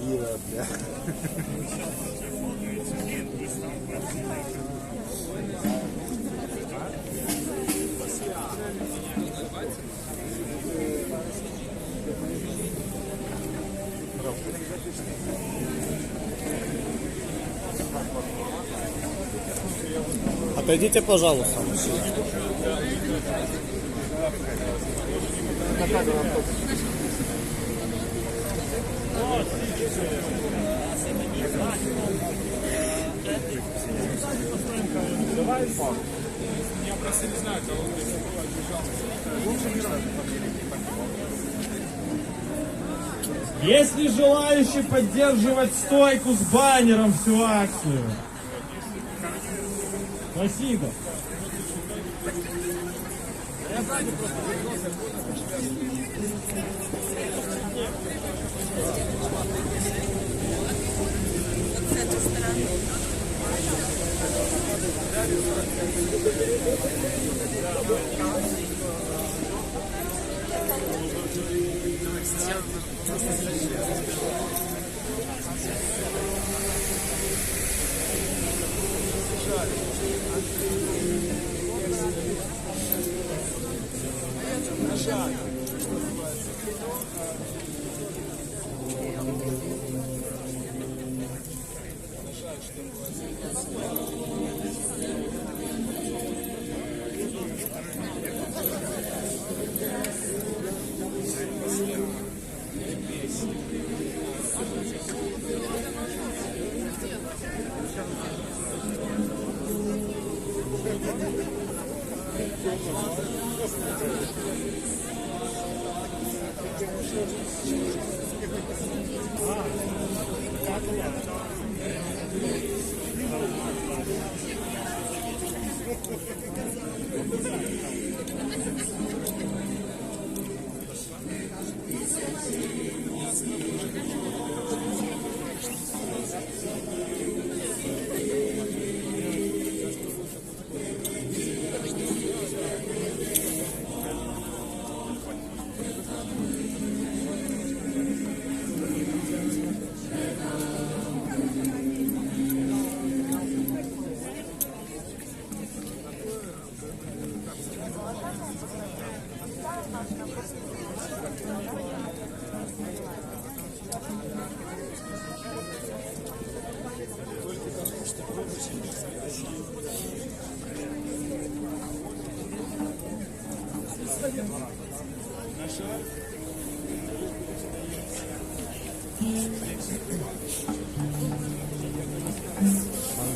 Ира, бля. Отойдите, пожалуйста. Я просто не знаю, кого Есть ли желающие поддерживать стойку с баннером всю акцию? Спасибо.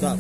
Мандат.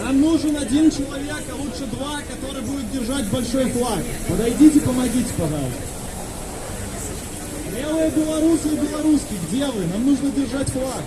Нам нужен один человек, а лучше два, который будет держать большой флаг. Подойдите, помогите, пожалуйста. Белые белорусы и белоруски, где вы? Нам нужно держать флаг.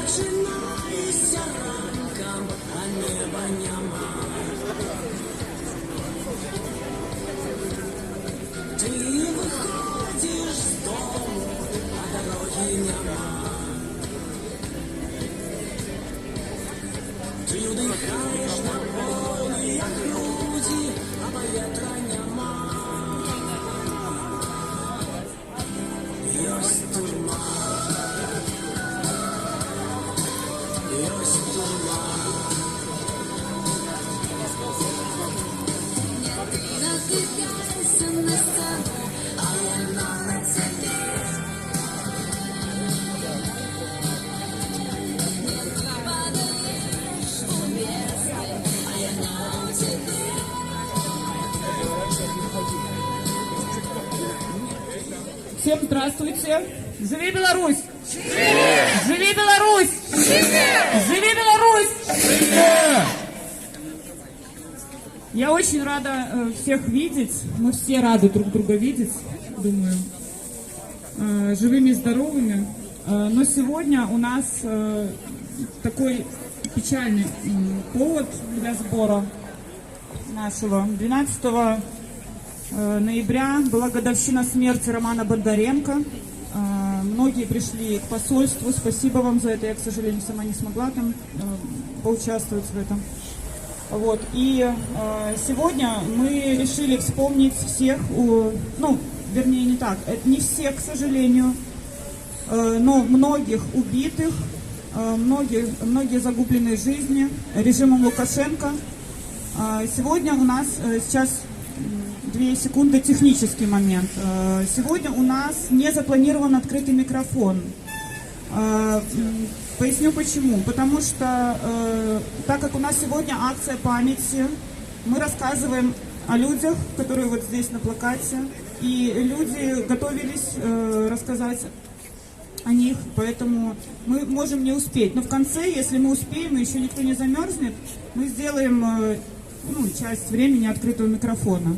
Починаєшся ранком, а неба нема. Ти виходиш з дому, а дороги нема. Ти вдихаєш на полі, як груді, а повітря нема. Єсть тюрма. Натыкайся на стену, а она на тебе. Падаешь в место, а она у тебя. Всем здравствуйте! Живи Беларусь! Живи Беларусь! Живи Беларусь! Я очень рада всех видеть. Мы все рады друг друга видеть, думаю, живыми и здоровыми. Но сегодня у нас такой печальный повод для сбора нашего. 12 ноября была годовщина смерти Романа Бондаренко. Многие пришли к посольству. Спасибо вам за это. Я, к сожалению, сама не смогла там поучаствовать в этом. Вот. И сегодня мы решили вспомнить всех, ну, вернее, не так, это не всех, к сожалению, но многих убитых, многие загубленные жизни режимом Лукашенко. Сегодня у нас сейчас 2 секунды, технический момент. Сегодня у нас не запланирован открытый микрофон. Поясню почему. Потому что, так как у нас сегодня акция памяти, мы рассказываем о людях, которые вот здесь на плакате, и люди готовились рассказать о них, поэтому мы можем не успеть. Но в конце, если мы успеем, и еще никто не замерзнет, мы сделаем часть времени открытого микрофона.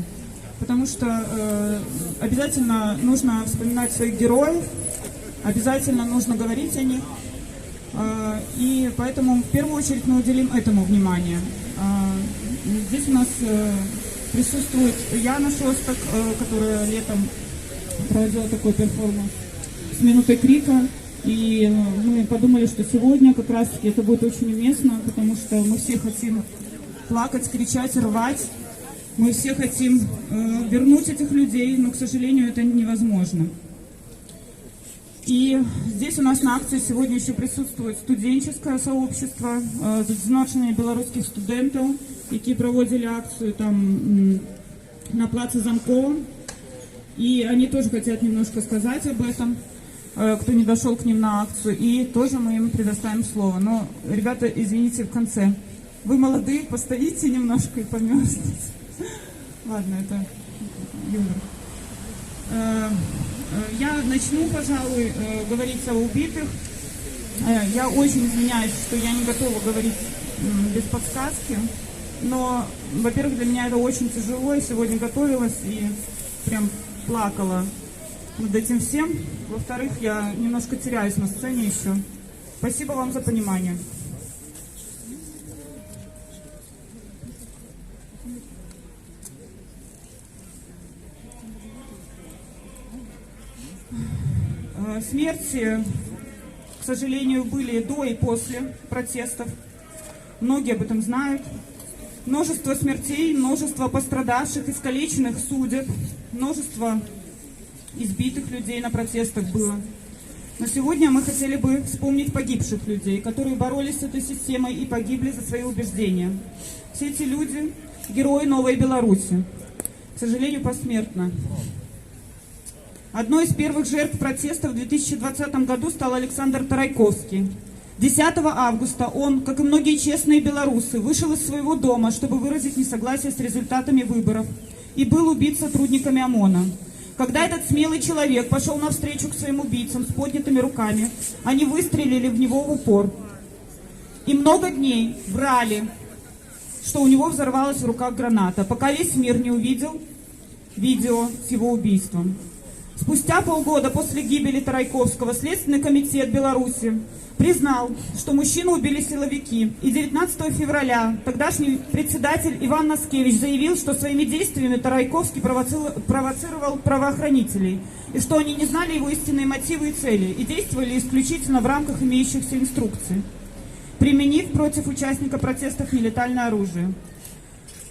Потому что обязательно нужно вспоминать своих героев, обязательно нужно говорить о них. И поэтому в первую очередь мы уделим этому внимание. Здесь у нас присутствует Яна Шостак, которая летом проводила такой перформанс с минутой крика. И мы подумали, что сегодня как раз-таки это будет очень уместно, потому что мы все хотим плакать, кричать, рвать. Мы все хотим вернуть этих людей, но, к сожалению, это невозможно. И здесь у нас на акции сегодня еще присутствует студенческое сообщество, зазначення белорусских студентов, які проводили акцию там на плаце Замкова. И они тоже хотят немножко сказать об этом, кто не дошел к ним на акцию. И тоже мы им предоставим слово. Но, ребята, извините, в конце. Вы молодые, постоите немножко и померзнете. Ладно, это юмор. Я начну, пожалуй, говорить о убитых. Я очень извиняюсь, что я не готова говорить без подсказки. Но, во-первых, для меня это очень тяжело. Я сегодня готовилась и прям плакала над этим всем. Во-вторых, я немножко теряюсь на сцене еще. Спасибо вам за понимание. Смерти, к сожалению, были до и после протестов. Многие об этом знают. Множество смертей, множество пострадавших, искалеченных судеб, множество избитых людей на протестах было. Но сегодня мы хотели бы вспомнить погибших людей, которые боролись с этой системой и погибли за свои убеждения. Все эти люди – герои Новой Беларуси, к сожалению, посмертно. Одной из первых жертв протеста в 2020 году стал Александр Тарайковский. 10 августа он, как и многие честные белорусы, вышел из своего дома, чтобы выразить несогласие с результатами выборов, и был убит сотрудниками ОМОНа. Когда этот смелый человек пошел навстречу к своим убийцам с поднятыми руками, они выстрелили в него в упор. И много дней врали, что у него взорвалась в руках граната, пока весь мир не увидел видео с его убийством. Спустя полгода после гибели Тарайковского Следственный комитет Беларуси признал, что мужчину убили силовики. И 19 февраля тогдашний председатель Иван Наскевич заявил, что своими действиями Тарайковский провоцировал правоохранителей, и что они не знали его истинные мотивы и цели, и действовали исключительно в рамках имеющихся инструкций, применив против участника протестов нелетальное оружие.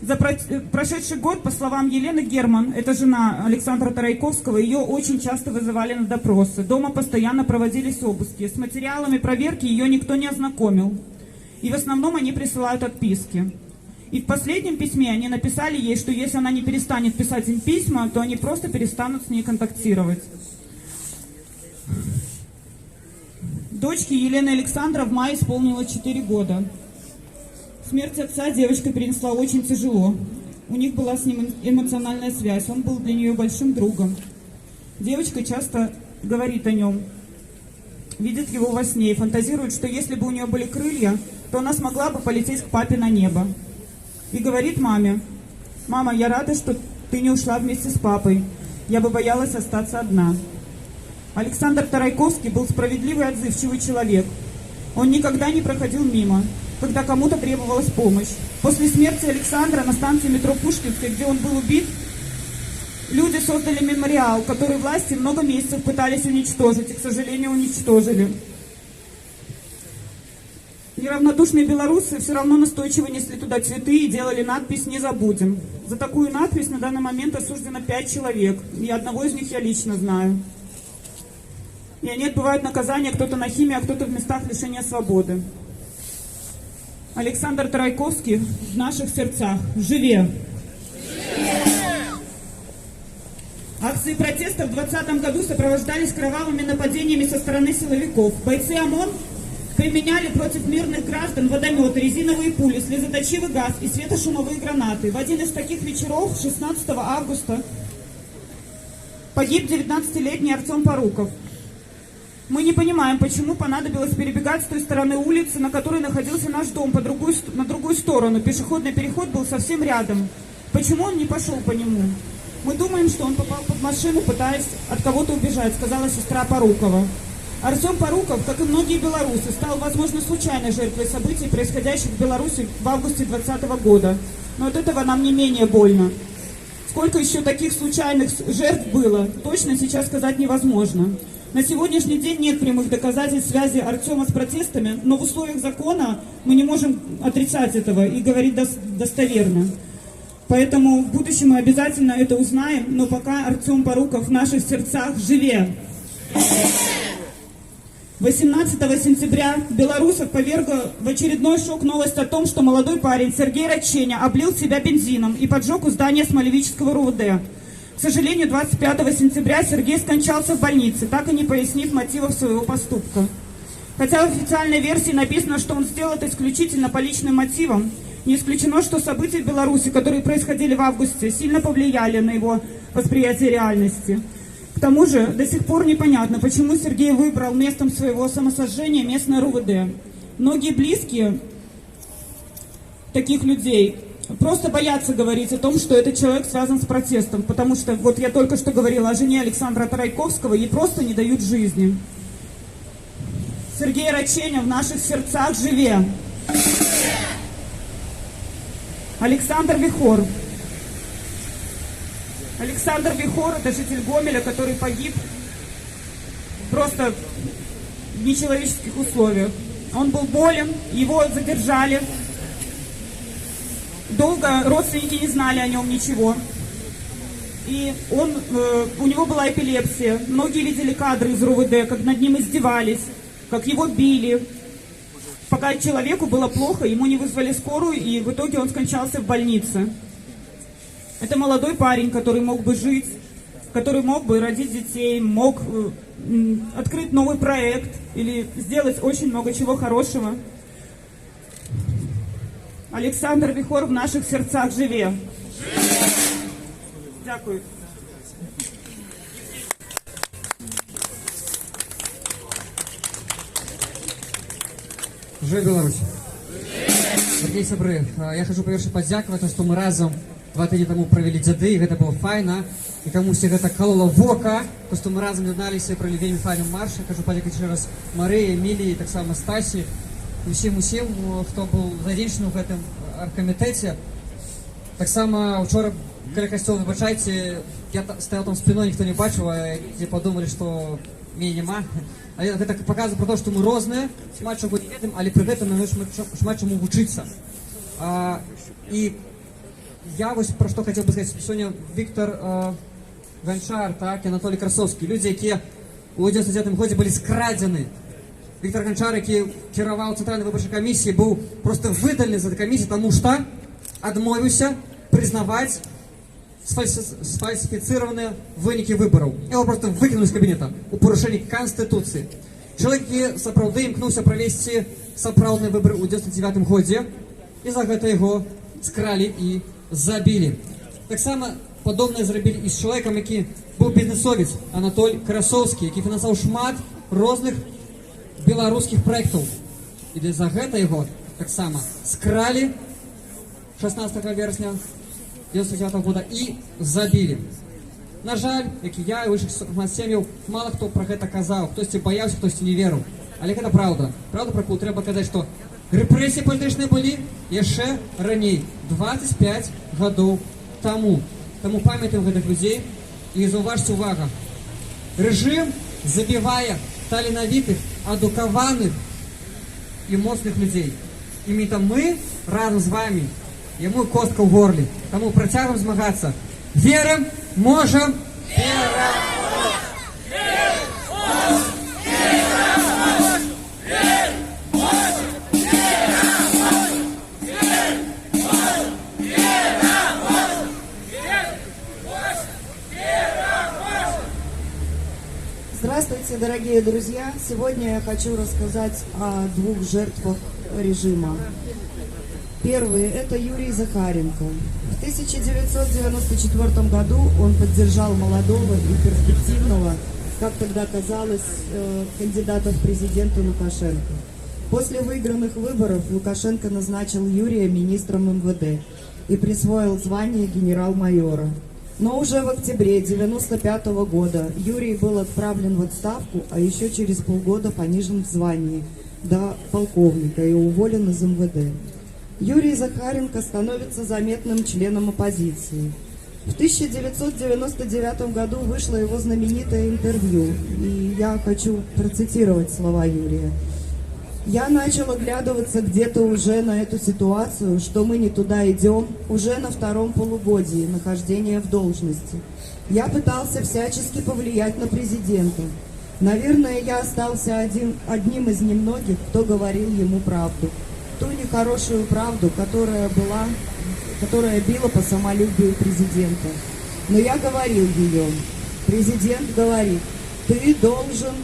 За прошедший год, по словам Елены Герман, это жена Александра Тарайковского, ее очень часто вызывали на допросы. Дома постоянно проводились обыски. С материалами проверки ее никто не ознакомил. И в основном они присылают отписки. И в последнем письме они написали ей, что если она не перестанет писать им письма, то они просто перестанут с ней контактировать. Дочке Елены Александра в мае исполнилось 4 года. Смерть отца девочка перенесла очень тяжело. У них была с ним эмоциональная связь, он был для нее большим другом. Девочка часто говорит о нем, видит его во сне и фантазирует, что если бы у нее были крылья, то она смогла бы полететь к папе на небо. И говорит маме: «Мама, я рада, что ты не ушла вместе с папой. Я бы боялась остаться одна». Александр Тарайковский был справедливый и отзывчивый человек. Он никогда не проходил мимо, когда кому-то требовалась помощь. После смерти Александра на станции метро Пушкинской, где он был убит, люди создали мемориал, который власти много месяцев пытались уничтожить и, к сожалению, уничтожили. Неравнодушные белорусы все равно настойчиво несли туда цветы и делали надпись «Не забудем». За такую надпись на данный момент осуждено 5 человек, и одного из них я лично знаю. И они отбывают наказание, кто-то на химии, а кто-то в местах лишения свободы. Александр Тарайковский в наших сердцах. Живе! Акции протеста в 2020 году сопровождались кровавыми нападениями со стороны силовиков. Бойцы ОМОН применяли против мирных граждан водометы, резиновые пули, слезоточивый газ и светошумовые гранаты. В один из таких вечеров, 16 августа, погиб 19-летний Артем Поруков. Мы не понимаем, почему понадобилось перебегать с той стороны улицы, на которой находился наш дом, на другую сторону. Пешеходный переход был совсем рядом. Почему он не пошел по нему? Мы думаем, что он попал под машину, пытаясь от кого-то убежать, сказала сестра Порукова. Артем Поруков, как и многие белорусы, стал, возможно, случайной жертвой событий, происходящих в Беларуси в августе 2020 года. Но от этого нам не менее больно. Сколько еще таких случайных жертв было, точно сейчас сказать невозможно. На сегодняшний день нет прямых доказательств связи Артема с протестами, но в условиях закона мы не можем отрицать этого и говорить достоверно. Поэтому в будущем мы обязательно это узнаем, но пока Артем Поруков в наших сердцах живе. 18 сентября белорусов повергла в очередной шок новость о том, что молодой парень Сергей Раченя облил себя бензином и поджег у здания Смолевического РУВД. К сожалению, 25 сентября Сергей скончался в больнице, так и не пояснив мотивов своего поступка. Хотя в официальной версии написано, что он сделал это исключительно по личным мотивам, не исключено, что события в Беларуси, которые происходили в августе, сильно повлияли на его восприятие реальности. К тому же до сих пор непонятно, почему Сергей выбрал местом своего самосожжения местное РУВД. Многие близкие таких людей просто боятся говорить о том, что этот человек связан с протестом, потому что, вот я только что говорила о жене Александра Тарайковского, ей просто не дают жизни. Сергей Раченя в наших сердцах живе. Александр Вихор. Александр Вихор – это житель Гомеля, который погиб просто в нечеловеческих условиях. Он был болен, его задержали. Долго родственники не знали о нем ничего. И у него была эпилепсия. Многие видели кадры из РУВД, как над ним издевались, как его били. Пока человеку было плохо, ему не вызвали скорую, и в итоге он скончался в больнице. Это молодой парень, который мог бы жить, который мог бы родить детей, мог открыть новый проект или сделать очень много чего хорошего. Олександр Вихор в наших сердцах живе. Дякую. Жив Беларусь! Дорогие сябры, я хочу перш падзякаваць, што мы разам 2 тыдні таму правялі дзяды, і гэта было файна, і камусьці гэта калола вока, то што мы разам ядналіся і правялі вельмі файны марш. Я хочу падзякаваць яшчэ раз Марыі, Эміліі, таксама Стасі, усім, хто быў задзейнічаны ў гэтым аргкамітэце. Таксама учора каля касцёла, выбачайце, я стаяў там спіной, ніхто не бачыў, а дзе падумалі, што мяне няма. Але гэта паказвае пра то, што мы розныя, шмат чаго не ведаем, але пры гэтым мы шмат чаму вучыцца. І я вось пра што хацеў бы сказаць. Сёння Віктор Ганчар, так, і Анатолій Красовскі, людзі, якія ў 99-м годзе былі скрадзены. Віктор Ганчар, які кіраваў цэнтральнай выбарчай камісіі, быў проста выдалены з этой камісіі, таму што адмовіўся прызнаваць сфальсифицированные вынікі выбораў. Его просто выкинули з кабінета у парушэнні Конституцыі. Чалавек, які сапраўды імкнуўся правесці сапраўдныя выборы ў 99-м годзе, і за гэта яго скралі і забілі. Таксама падобнае зрабілі і з чалавекам, які быў бізнесовец, Анатоль Красовскі, які фінансаваў шмат розных беларускіх праектаў. І за гэта яго таксама скралі 16 верасня 99 года і забілі. На жаль, як і я, і вышых сем'яў, мала хто пра гэта казаў, хтосьці баяўся, хтосьці не верыў. Але гэта праўда. Праўда, пра якую трэба казаць, што рэпрэсіі палітычныя былі яшчэ раней, 25 гадоў таму. Таму памятаем гэтых людзей і заўважце, увага. Рэжым забівае таленавітых, адукаваных і моцных людзей. І мы разам з вамі яму костка ў горле. Таму працягваем змагацца. Верым, можам, Здравствуйте, дорогие друзья! Сегодня я хочу рассказать о 2 жертвах режима. Первый – это Юрий Захаренко. В 1994 году он поддержал молодого и перспективного, как тогда казалось, кандидата в президенты Лукашенко. После выигранных выборов Лукашенко назначил Юрия министром МВД и присвоил звание генерал-майора. Но уже в октябре 1995 года Юрий был отправлен в отставку, а еще через полгода понижен в звании до полковника и уволен из МВД. Юрий Захаренко становится заметным членом оппозиции. В 1999 году вышло его знаменитое интервью, и я хочу процитировать слова Юрия. «Я начал оглядываться где-то уже на эту ситуацию, что мы не туда идем, уже на 2-м полугодии нахождения в должности. Я пытался всячески повлиять на президента. Наверное, я остался одним из немногих, кто говорил ему правду. Ту нехорошую правду, которая била по самолюбию президента. Но я говорил ее. Президент говорит: ты должен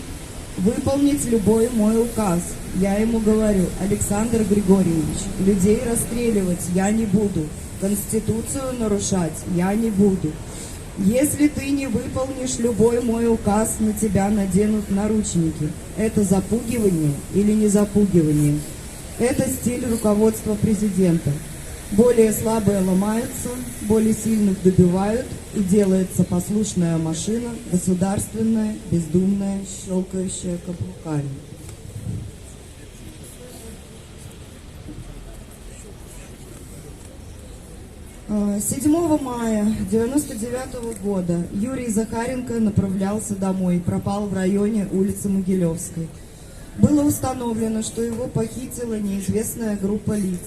выполнить любой мой указ. Я ему говорю: Александр Григорьевич, людей расстреливать я не буду, Конституцию нарушать я не буду. Если ты не выполнишь любой мой указ, на тебя наденут наручники. Это запугивание или не запугивание? Это стиль руководства президента. Более слабые ломаются, более сильных добивают, и делается послушная машина, государственная, бездумная, щелкающая каблуками». — 7 мая 1999 года Юрий Захаренко направлялся домой, пропал в районе улицы Могилевской. Было установлено, что его похитила неизвестная группа лиц.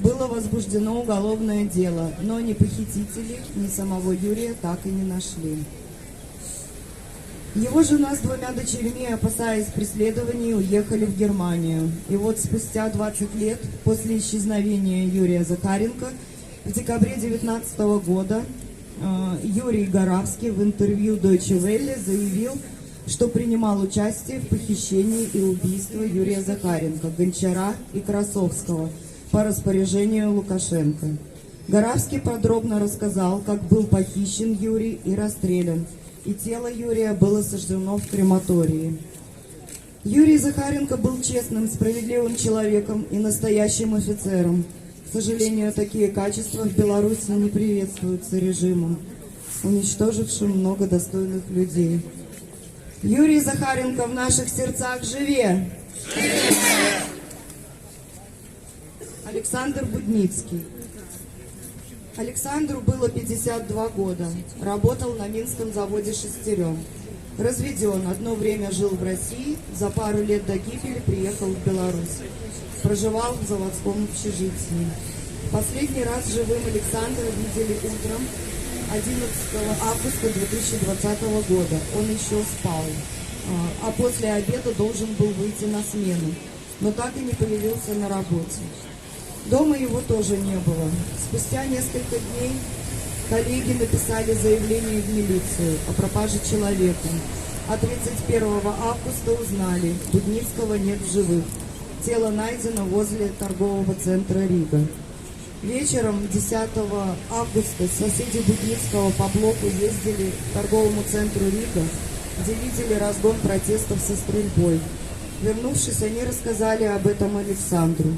было возбуждено уголовное дело, но ни похитителей, ни самого Юрия так и не нашли. Его жена с 2 дочерьми, опасаясь преследований, уехали в Германию. И вот спустя 20 лет после исчезновения Юрия Захаренко в декабре 2019 года Юрий Горавский в интервью Deutsche Welle заявил, что принимал участие в похищении и убийстве Юрия Захаренко, Гончара и Красовского по распоряжению Лукашенко. Горавский подробно рассказал, как был похищен Юрий и расстрелян, и тело Юрия было сожжено в крематории. Юрий Захаренко был честным, справедливым человеком и настоящим офицером. К сожалению, такие качества в Беларуси не приветствуются режимом, уничтожившим много достойных людей. Юрий Захаренко в наших сердцах живе! Александр Будницкий. Александру было 52 года. Работал на Минском заводе «Шестерен». Разведен, одно время жил в России, за пару лет до гибели приехал в Беларусь. Проживал в заводском общежитии. Последний раз живым Александра видели утром 11 августа 2020 года. Он еще спал, а после обеда должен был выйти на смену, но так и не появился на работе. Дома его тоже не было. Спустя несколько дней коллеги написали заявление в милицию о пропаже человека, а 31 августа узнали, Будницкого нет в живых. Тело найдено возле торгового центра Рига. Вечером 10 августа соседи Будницкого по блоку ездили к торговому центру Рига, где видели разгон протестов со стрельбой. Вернувшись, они рассказали об этом Александру.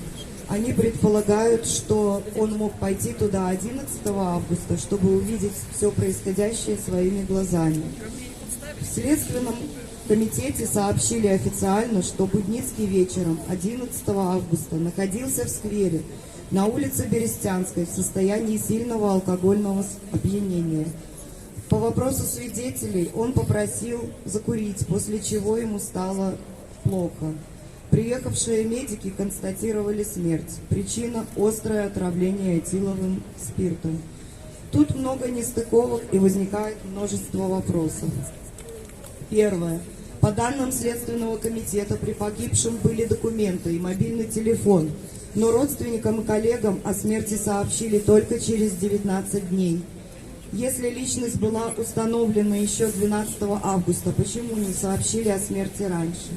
Они предполагают, что он мог пойти туда 11 августа, чтобы увидеть все происходящее своими глазами. В Следственном комитете сообщили официально, что Будницкий вечером 11 августа находился в сквере на улице Берестянской в состоянии сильного алкогольного опьянения. По вопросу свидетелей он попросил закурить, после чего ему стало плохо. Приехавшие медики констатировали смерть. Причина – острое отравление этиловым спиртом. Тут много нестыковок и возникает множество вопросов. Первое. По данным Следственного комитета, при погибшем были документы и мобильный телефон, но родственникам и коллегам о смерти сообщили только через 19 дней. Если личность была установлена еще 12 августа, почему не сообщили о смерти раньше?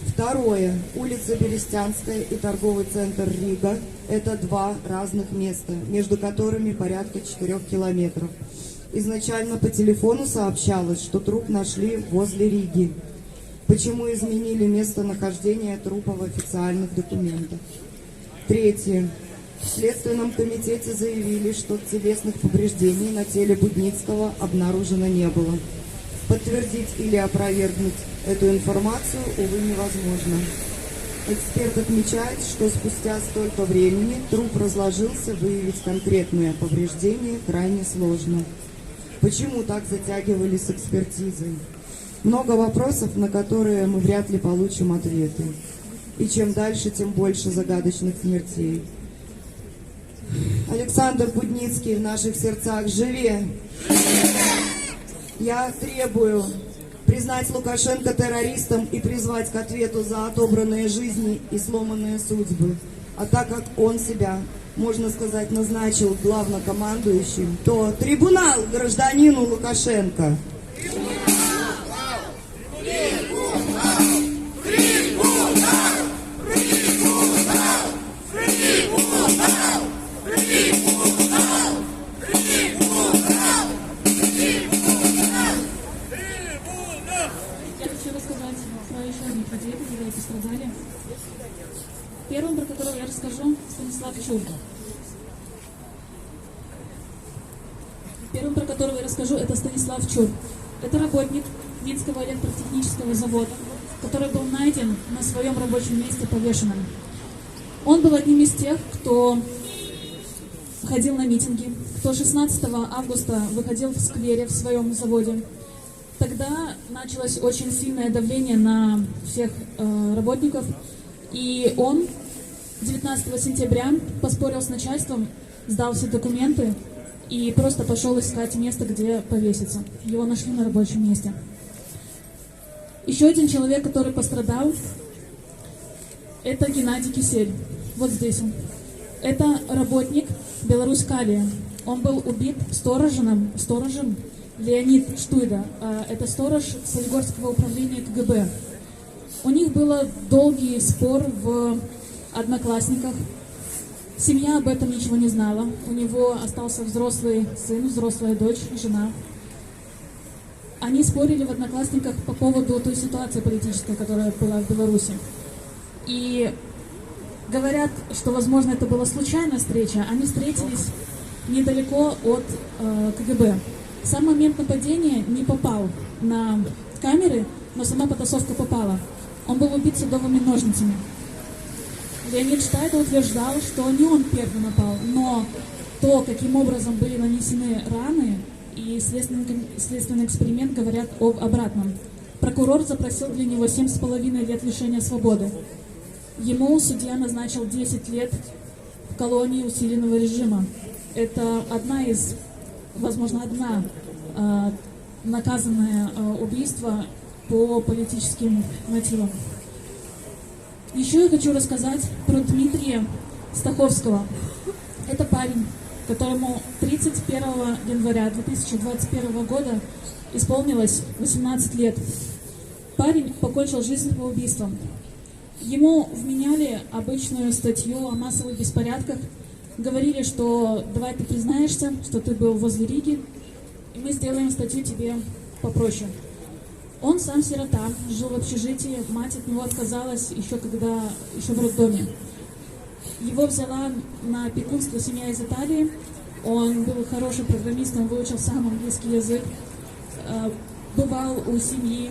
Второе. Улица Берестянская и торговый центр Рига – это два разных места, между которыми порядка 4 километров. Изначально по телефону сообщалось, что труп нашли возле Риги. Почему изменили местонахождение трупа в официальных документах? Третье. В Следственном комитете заявили, что телесных повреждений на теле Будницкого обнаружено не было. Подтвердить или опровергнуть эту информацию, увы, невозможно. Эксперт отмечает, что спустя столько времени труп разложился, выявить конкретные повреждения крайне сложно. Почему так затягивали с экспертизой? Много вопросов, на которые мы вряд ли получим ответы. И чем дальше, тем больше загадочных смертей. Александр Будницкий в наших сердцах живе! Я требую признать Лукашенко террористом и призвать к ответу за отобранные жизни и сломанные судьбы. А так как он себя, можно сказать, назначил главнокомандующим, то трибунал гражданину Лукашенко. Пострадали. Первым, про которого я расскажу, Станислав Чур. Первым, про которого я расскажу, это Станислав Чур. Это работник Минского электротехнического завода, который был найден на своем рабочем месте повешенным. Он был одним из тех, кто ходил на митинги, кто 16 августа выходил в сквере в своем заводе. Тогда началось очень сильное давление на всех работников, и он 19 сентября поспорил с начальством, сдал все документы и просто пошел искать место, где повеситься. Его нашли на рабочем месте. Еще один человек, который пострадал, это Геннадий Кисель. Вот здесь он. Это работник Беларусь-Калия. Он был убит сторожем Леонид Штуйда. Это сторож Солигорского управления КГБ. У них был долгий спор в Одноклассниках. Семья об этом ничего не знала. У него остался взрослый сын, взрослая дочь, жена. Они спорили в Одноклассниках по поводу той ситуации политической, которая была в Беларуси. И говорят, что, возможно, это была случайная встреча. Они встретились недалеко от КГБ. Сам момент нападения не попал на камеры, но сама потасовка попала. Он был убит садовыми ножницами. Леонид Штайда утверждал, что не он первый напал, но то, каким образом были нанесены раны, и следственный эксперимент говорят об обратном. Прокурор запросил для него 7,5 лет лишения свободы. Ему судья назначил 10 лет в колонии усиленного режима. Это возможно, одна наказанное убийство по политическим мотивам. Еще я хочу рассказать про Дмитрия Стаховского. Это парень, которому 31 января 2021 года исполнилось 18 лет. Парень покончил жизнь самоубийством. Ему вменяли обычную статью о массовых беспорядках. Говорили, что давай ты признаешься, что ты был возле Риги, и мы сделаем статью тебе попроще. Он сам сирота, жил в общежитии, мать от него отказалась еще в роддоме. Его взяла на опекунство семья из Италии. Он был хорошим программистом, выучил сам английский язык, бывал у семьи.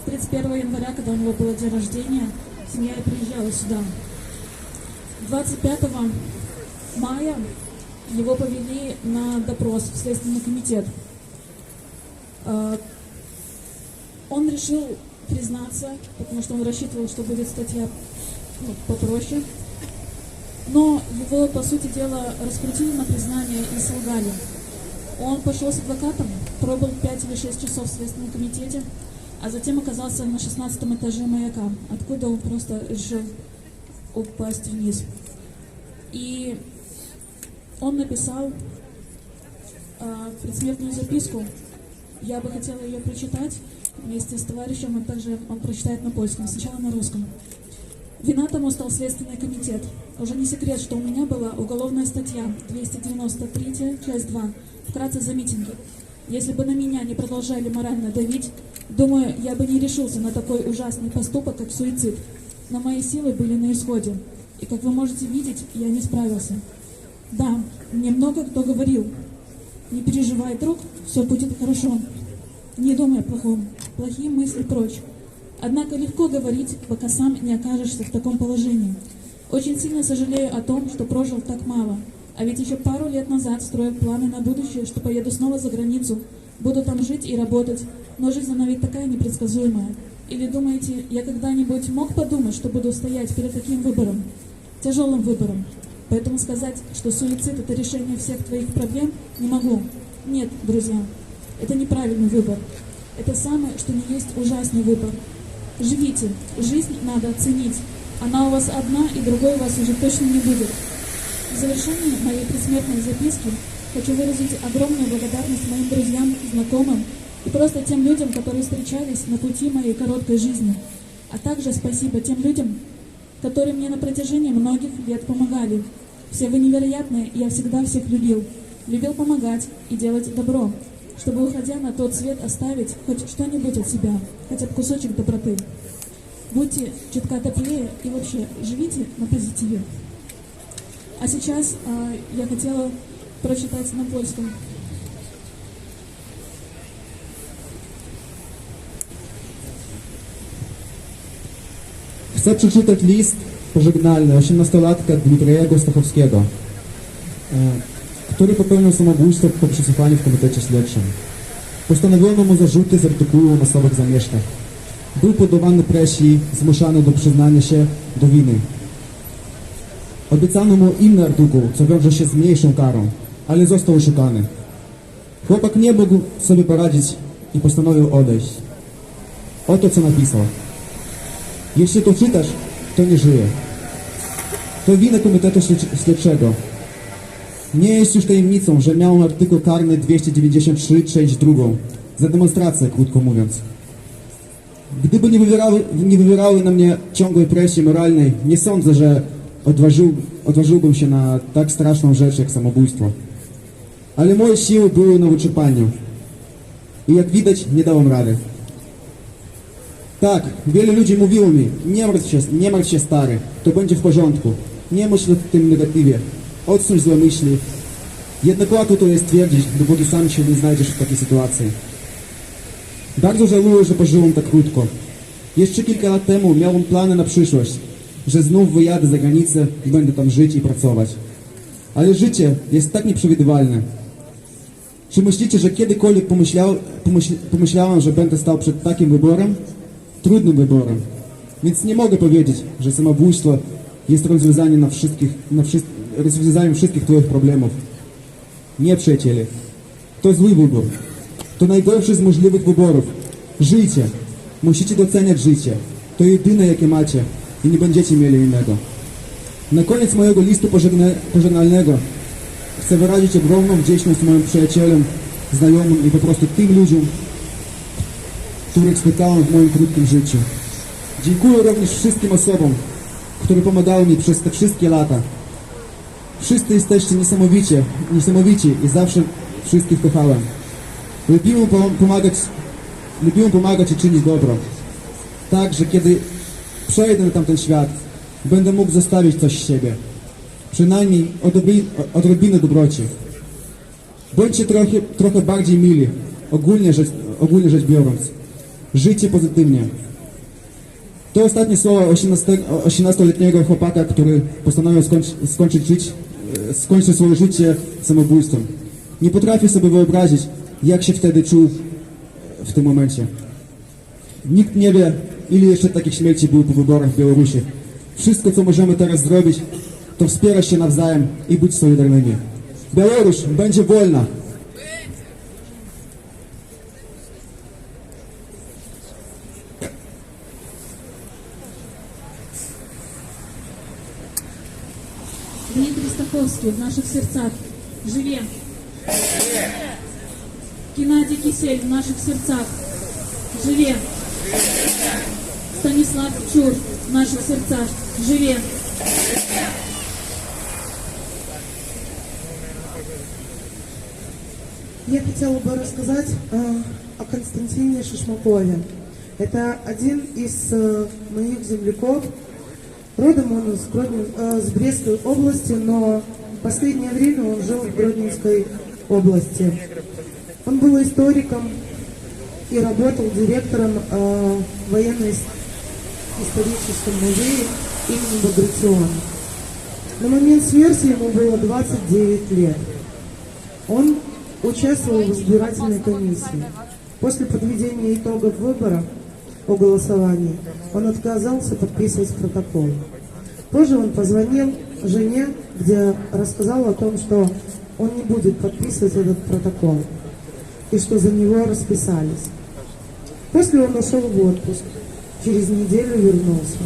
31 января, когда у него был день рождения, семья приезжала сюда. 25 мая его повели на допрос в Следственный комитет. Он решил признаться, потому что он рассчитывал, что будет статья попроще. Но его, по сути дела, раскрутили на признание и солгали. Он пошел с адвокатом, пробыл 5 или 6 часов в Следственном комитете, а затем оказался на 16 этаже «Маяка», откуда он просто решил упасть вниз. И он написал предсмертную записку. Я бы хотела ее прочитать вместе с товарищем, а также он прочитает на польском, сначала на русском. Вина тому стал Следственный комитет. Уже не секрет, что у меня была уголовная статья 293, часть 2, вкратце за митинги. Если бы на меня не продолжали морально давить, думаю, я бы не решился на такой ужасный поступок, как суицид. Но мои силы были на исходе. И, как вы можете видеть, я не справился. Да, мне много кто говорил: не переживай, друг, все будет хорошо. Не думай о плохом, плохие мысли прочь. Однако легко говорить, пока сам не окажешься в таком положении. Очень сильно сожалею о том, что прожил так мало. А ведь еще пару лет назад строил планы на будущее, что поеду снова за границу, буду там жить и работать. Но жизнь, она ведь такая непредсказуемая. Или думаете, я когда-нибудь мог подумать, что буду стоять перед таким выбором? Тяжелым выбором. Поэтому сказать, что суицид — это решение всех твоих проблем, не могу. Нет, друзья, это неправильный выбор. Это самое, что не есть, ужасный выбор. Живите, жизнь надо ценить. Она у вас одна, и другой у вас уже точно не будет. В завершении моей предсмертной записки хочу выразить огромную благодарность моим друзьям, знакомым и просто тем людям, которые встречались на пути моей короткой жизни. А также спасибо тем людям, которые мне на протяжении многих лет помогали. Все вы невероятные, и я всегда всех любил. Любил помогать и делать добро, чтобы, уходя на тот свет, оставить хоть что-нибудь от себя, хотя бы кусочек доброты. Будьте чутка теплее и вообще живите на позитиве. А сейчас я хотела прочитать на польском. Chcę przeczytać list pożegnalny 18-latka Dmitriego Stachowskiego, który popełnił samobójstwo po przesłuchaniu w komitecie śledczym. Postanowiono mu zarzuty z artykułu o masowych zamieszkach. Był poddawany presji, zmuszany do przyznania się do winy. Obiecano mu inny artykuł, co wiąże się z mniejszą karą, ale został oszukany. Chłopak nie mógł sobie poradzić i postanowił odejść. Oto co napisał. Jeśli to czytasz, to nie żyje. To wina Komitetu Śledczego. Nie jest już tajemnicą, że miałem artykuł karny 293, część 2. Za demonstrację, krótko mówiąc. Gdyby nie wywierały na mnie ciągłej presji moralnej, nie sądzę, że odważyłbym się na tak straszną rzecz jak samobójstwo. Ale moje siły były na wyczerpaniu. I jak widać, nie dałem rady. Tak, wiele ludzi mówiło mi, nie martw się stary, to będzie w porządku. Nie myśl o tym negatywie. Odsuń złe myśli. Jednak łatwo to jest twierdzić, dopóki sam się nie znajdziesz w takiej sytuacji. Bardzo żałuję, że pożyłem tak krótko. Jeszcze kilka lat temu miałem plany na przyszłość, że znów wyjadę za granicę i będę tam żyć i pracować. Ale życie jest tak nieprzewidywalne. Czy myślicie, że kiedykolwiek pomyślałem, że będę stał przed takim wyborem? Trudnym wyborem. Więc nie mogę powiedzieć, że samobójstwo jest rozwiązaniem wszystkich twoich problemów. Nie, przyjaciele. To zły wybór. To najgorszy z możliwych wyborów. Żyjcie. Musicie doceniać życie. To jedyne, jakie macie i nie będziecie mieli innego. Na koniec mojego listu pożegnalnego chcę wyrazić ogromną wdzięczność moim przyjacielom, znajomym i po prostu tym ludziom, których spotkałem w moim krótkim życiu. Dziękuję również wszystkim osobom, które pomagały mi przez te wszystkie lata. Wszyscy jesteście niesamowici i zawsze wszystkich kochałem. Lubiłem pomagać i czynić dobro. Tak, że kiedy przejdę na tamten świat, będę mógł zostawić coś z siebie. Przynajmniej odrobinę dobroci. Bądźcie trochę bardziej mili, ogólnie rzecz biorąc. Żyjcie pozytywnie. To ostatnie słowa 18-letniego chłopaka, który postanowił skończyć swoje życie samobójstwem. Nie potrafię sobie wyobrazić, jak się wtedy czuł w tym momencie. Nikt nie wie, ile jeszcze takich śmierci było po wyborach w Białorusi. Wszystko, co możemy teraz zrobić, to wspierać się nawzajem i być solidarnymi. Białoruś będzie wolna. Дмитрий Стаховский в наших сердцах. Живи! Геннадий Кисель в наших сердцах. Живи! Станислав Чур в наших сердцах. Живи! Я хотела бы рассказать о Константине Шишмакове. Это один из моих земляков. Родом он с Брестской области, но в последнее время он жил в Гродненской области. Он был историком и работал директором военно-историческом музее имени Багратиона. На момент смерти ему было 29 лет. Он участвовал в избирательной комиссии. После подведения итогов выбора о голосовании он отказался подписывать протокол. Позже он позвонил жене, где рассказал о том, что он не будет подписывать этот протокол и что за него расписались. После он ушел в отпуск. Через неделю вернулся.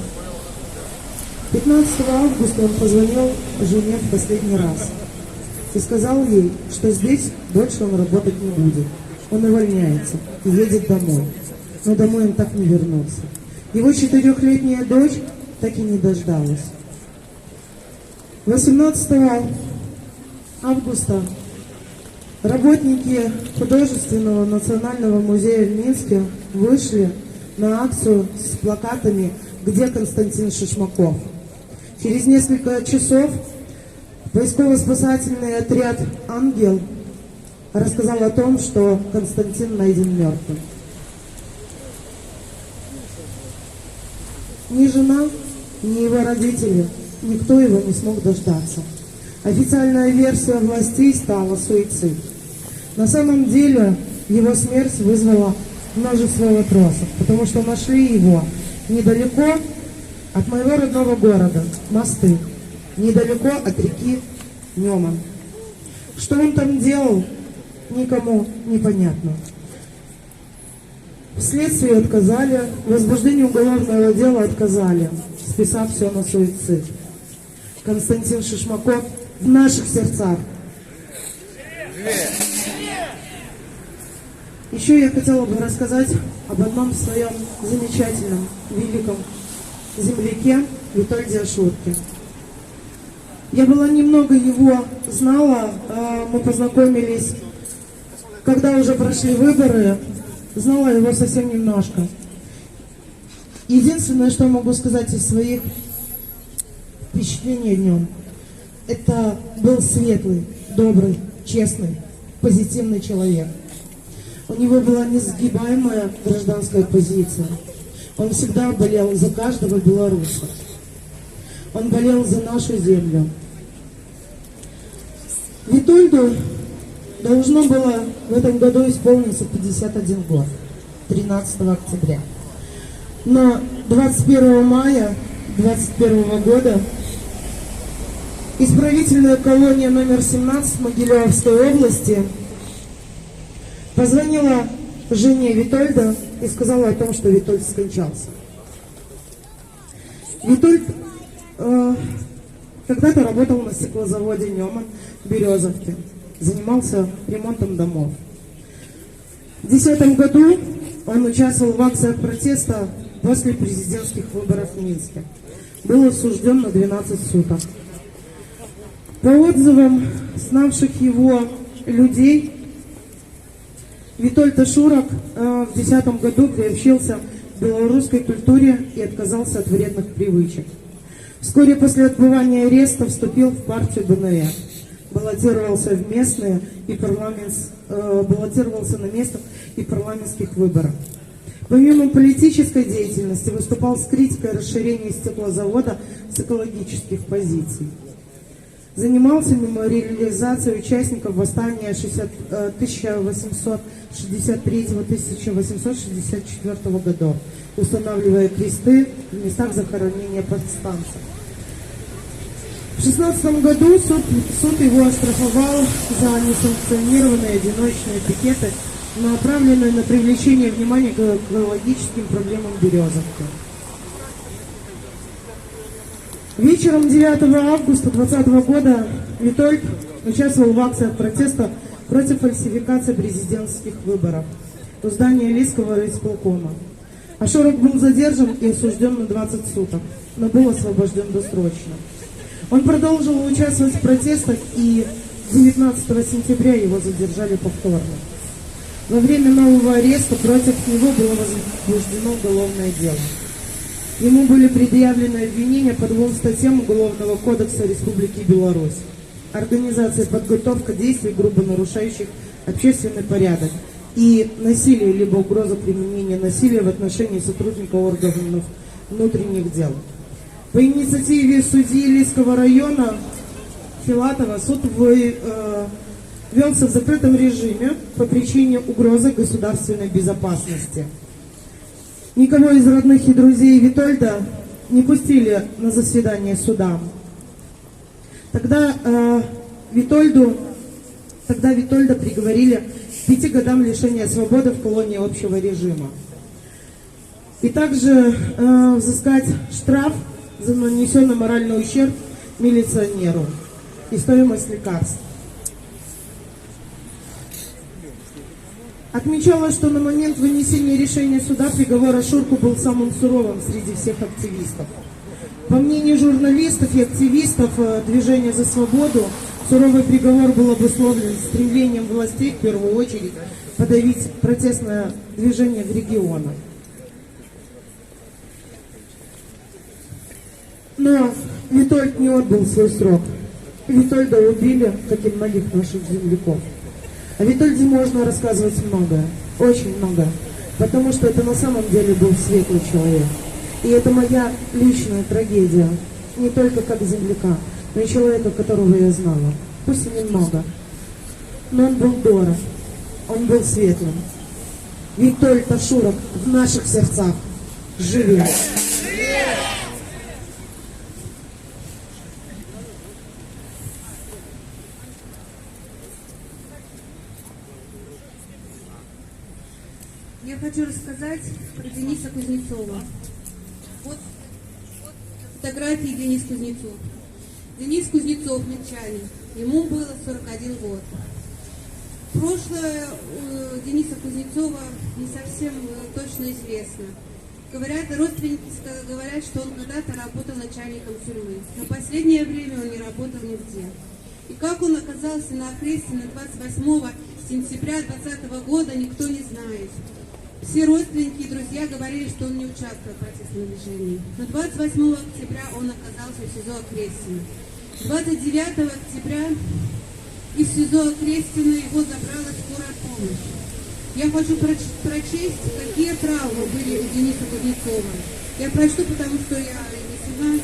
15 августа он позвонил жене в последний раз и сказал ей, что здесь больше он работать не будет. Он увольняется и едет домой. Но домой он так не вернулся. Его 4-летняя дочь так и не дождалась. 18 августа работники художественного национального музея в Минске вышли на акцию с плакатами «Где Константин Шишмаков?». Через несколько часов поисково-спасательный отряд «Ангел» рассказал о том, что Константин найден мертвым. Ни жена, ни его родители, никто его не смог дождаться. Официальная версия властей стала суицид. На самом деле его смерть вызвала множество вопросов, потому что нашли его недалеко от моего родного города, Мосты. недалеко от реки Неман. Что он там делал, никому непонятно. Вследствие отказали, в возбуждении уголовного дела отказали, списав все на суицид. Константин Шишмаков в наших сердцах. Еще я хотела бы рассказать об одном своем замечательном, великом земляке Витольде Ашурке. Я была немного его знала, мы познакомились, когда уже прошли выборы, знала его совсем немножко. Единственное, что могу сказать из своих впечатлений о нем, это был светлый, добрый, честный, позитивный человек. У него была несгибаемая гражданская позиция. Он всегда болел за каждого белоруса. Он болел за нашу землю. Витольду должно было в этом году исполниться 51 год, 13 октября. Но 21 мая 2021 года исправительная колония номер 17 Могилевской области позвонила жене Витольда и сказала о том, что Витольд скончался. Витольд когда-то работал на стеклозаводе Неман в Березовке, занимался ремонтом домов. В 2010 году он участвовал в акциях протеста после президентских выборов в Минске. Был осужден на 12 суток. По отзывам знавших его людей, Витольд Ашурок в 2010 году приобщился к белорусской культуре и отказался от вредных привычек. Вскоре после отбывания ареста вступил в партию БНР, баллотировался в местные и баллотировался на местных и парламентских выборах. Помимо политической деятельности выступал с критикой расширения стеклозавода с экологических позиций. Занимался мемориализацией участников восстания 1863-1864 годов, устанавливая кресты в местах захоронения повстанцев. В 2016 году суд его оштрафовал за несанкционированные одиночные пикеты, направленные на привлечение внимания к экологическим проблемам Березовки. Вечером 9 августа 2020 года Витольд участвовал в акциях протеста против фальсификации президентских выборов у здания Лисского исполкома. Ашурок был задержан и осужден на 20 суток, но был освобожден досрочно. Он продолжил участвовать в протестах, и 19 сентября его задержали повторно. Во время нового ареста против него было возбуждено уголовное дело. Ему были предъявлены обвинения по 2 статьям Уголовного кодекса Республики Беларусь. Организация и подготовка действий, грубо нарушающих общественный порядок, и насилие либо угроза применения насилия в отношении сотрудника органов внутренних дел. По инициативе судьи Лисского района Филатова суд велся в закрытом режиме по причине угрозы государственной безопасности. Никого из родных и друзей Витольда не пустили на заседание суда. Тогда Витольда приговорили к 5 годам лишения свободы в колонии общего режима. И также взыскать штраф за нанесенный моральный ущерб милиционеру и стоимость лекарств. Отмечалось, что на момент вынесения решения суда приговор Ашурку был самым суровым среди всех активистов. По мнению журналистов и активистов движения за свободу, суровый приговор был обусловлен стремлением властей в первую очередь подавить протестное движение в регионах. Но Витольд не отбыл свой срок. Витольда убили, как и многих наших земляков. О Витольде можно рассказывать многое, очень многое, потому что это на самом деле был светлый человек. И это моя личная трагедия, не только как земляка, но и человека, которого я знала. Пусть и немного, но он был дорог, он был светлым. Витольд Ашурок в наших сердцах живет. хочу рассказать про Дениса Кузнецова. Вот фотографии Денис Кузнецов. Денис Кузнецов, минчанин. Ему было 41 год. Прошлое Дениса Кузнецова не совсем точно известно. Говорят, родственники говорят, что он когда-то работал начальником тюрьмы. Но в последнее время он не работал нигде. И как он оказался на окресте на 28 сентября 2020 года, никто не знает. Все родственники и друзья говорили, что он не участвовал в протестном движении. Но 28 октября он оказался в СИЗО Окрестина. 29 октября из СИЗО Окрестина его забрала скорая помощь. Я хочу прочесть, какие травмы были у Дениса Кузнецова. Я прочту, потому что я не сама.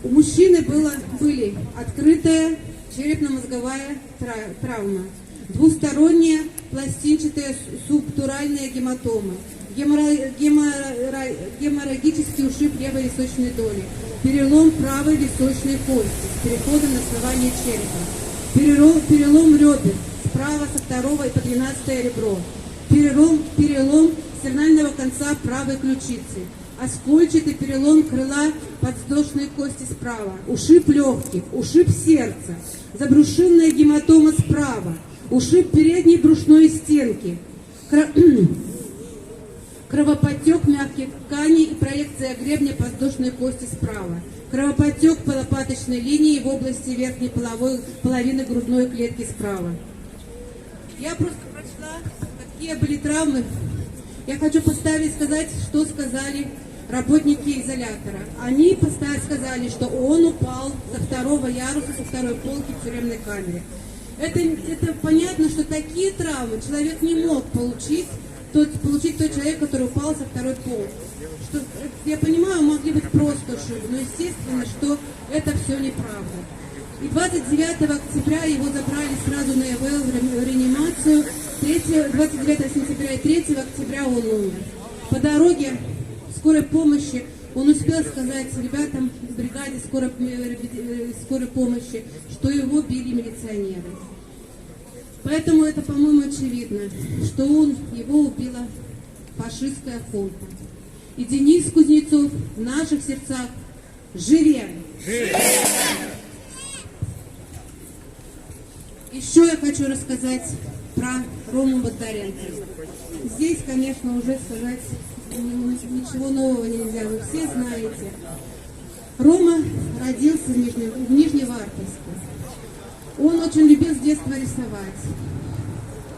У мужчины были открытая черепно-мозговая травма, двусторонняя пластинчатая субдуральная гематома, геморрагический ушиб левой височной доли, перелом правой височной кости с переходом на основание черепа, перелом ребер справа со 2 по 12 ребро, перелом стernального конца правой ключицы, оскольчатый перелом крыла подвздошной кости справа, ушиб легких, ушиб сердца, забрюшинная гематома справа, ушиб передней брюшной стенки, кровоподтек мягких тканей и проекция гребня подвздошной кости справа, кровоподтек по лопаточной линии в области верхней половины грудной клетки справа. Я просто прочла, какие были травмы. Я хочу сказать, что сказали работники изолятора. Они сказали, что он упал со 2-го яруса, со 2-й полки в тюремной камере. Это понятно, что такие травмы человек не мог получить тот человек, который упал со 2-й полки. Я понимаю, могли быть просто ушибы, но естественно, что это все неправда. И 29 октября его забрали сразу на ИВЛ в реанимацию. 29 сентября и 3 октября он умер. По дороге скорой помощи он успел сказать ребятам в бригаде скорой помощи, что его били милиционеры. Поэтому это, по-моему, очевидно, что его убила фашистская хунта. И Денис Кузнецов в наших сердцах живее. Еще я хочу рассказать про Рому Бондаренко. Здесь, конечно, уже сказать ничего нового нельзя, вы все знаете. Рома родился в Нижневартовске. Он очень любил с детства рисовать.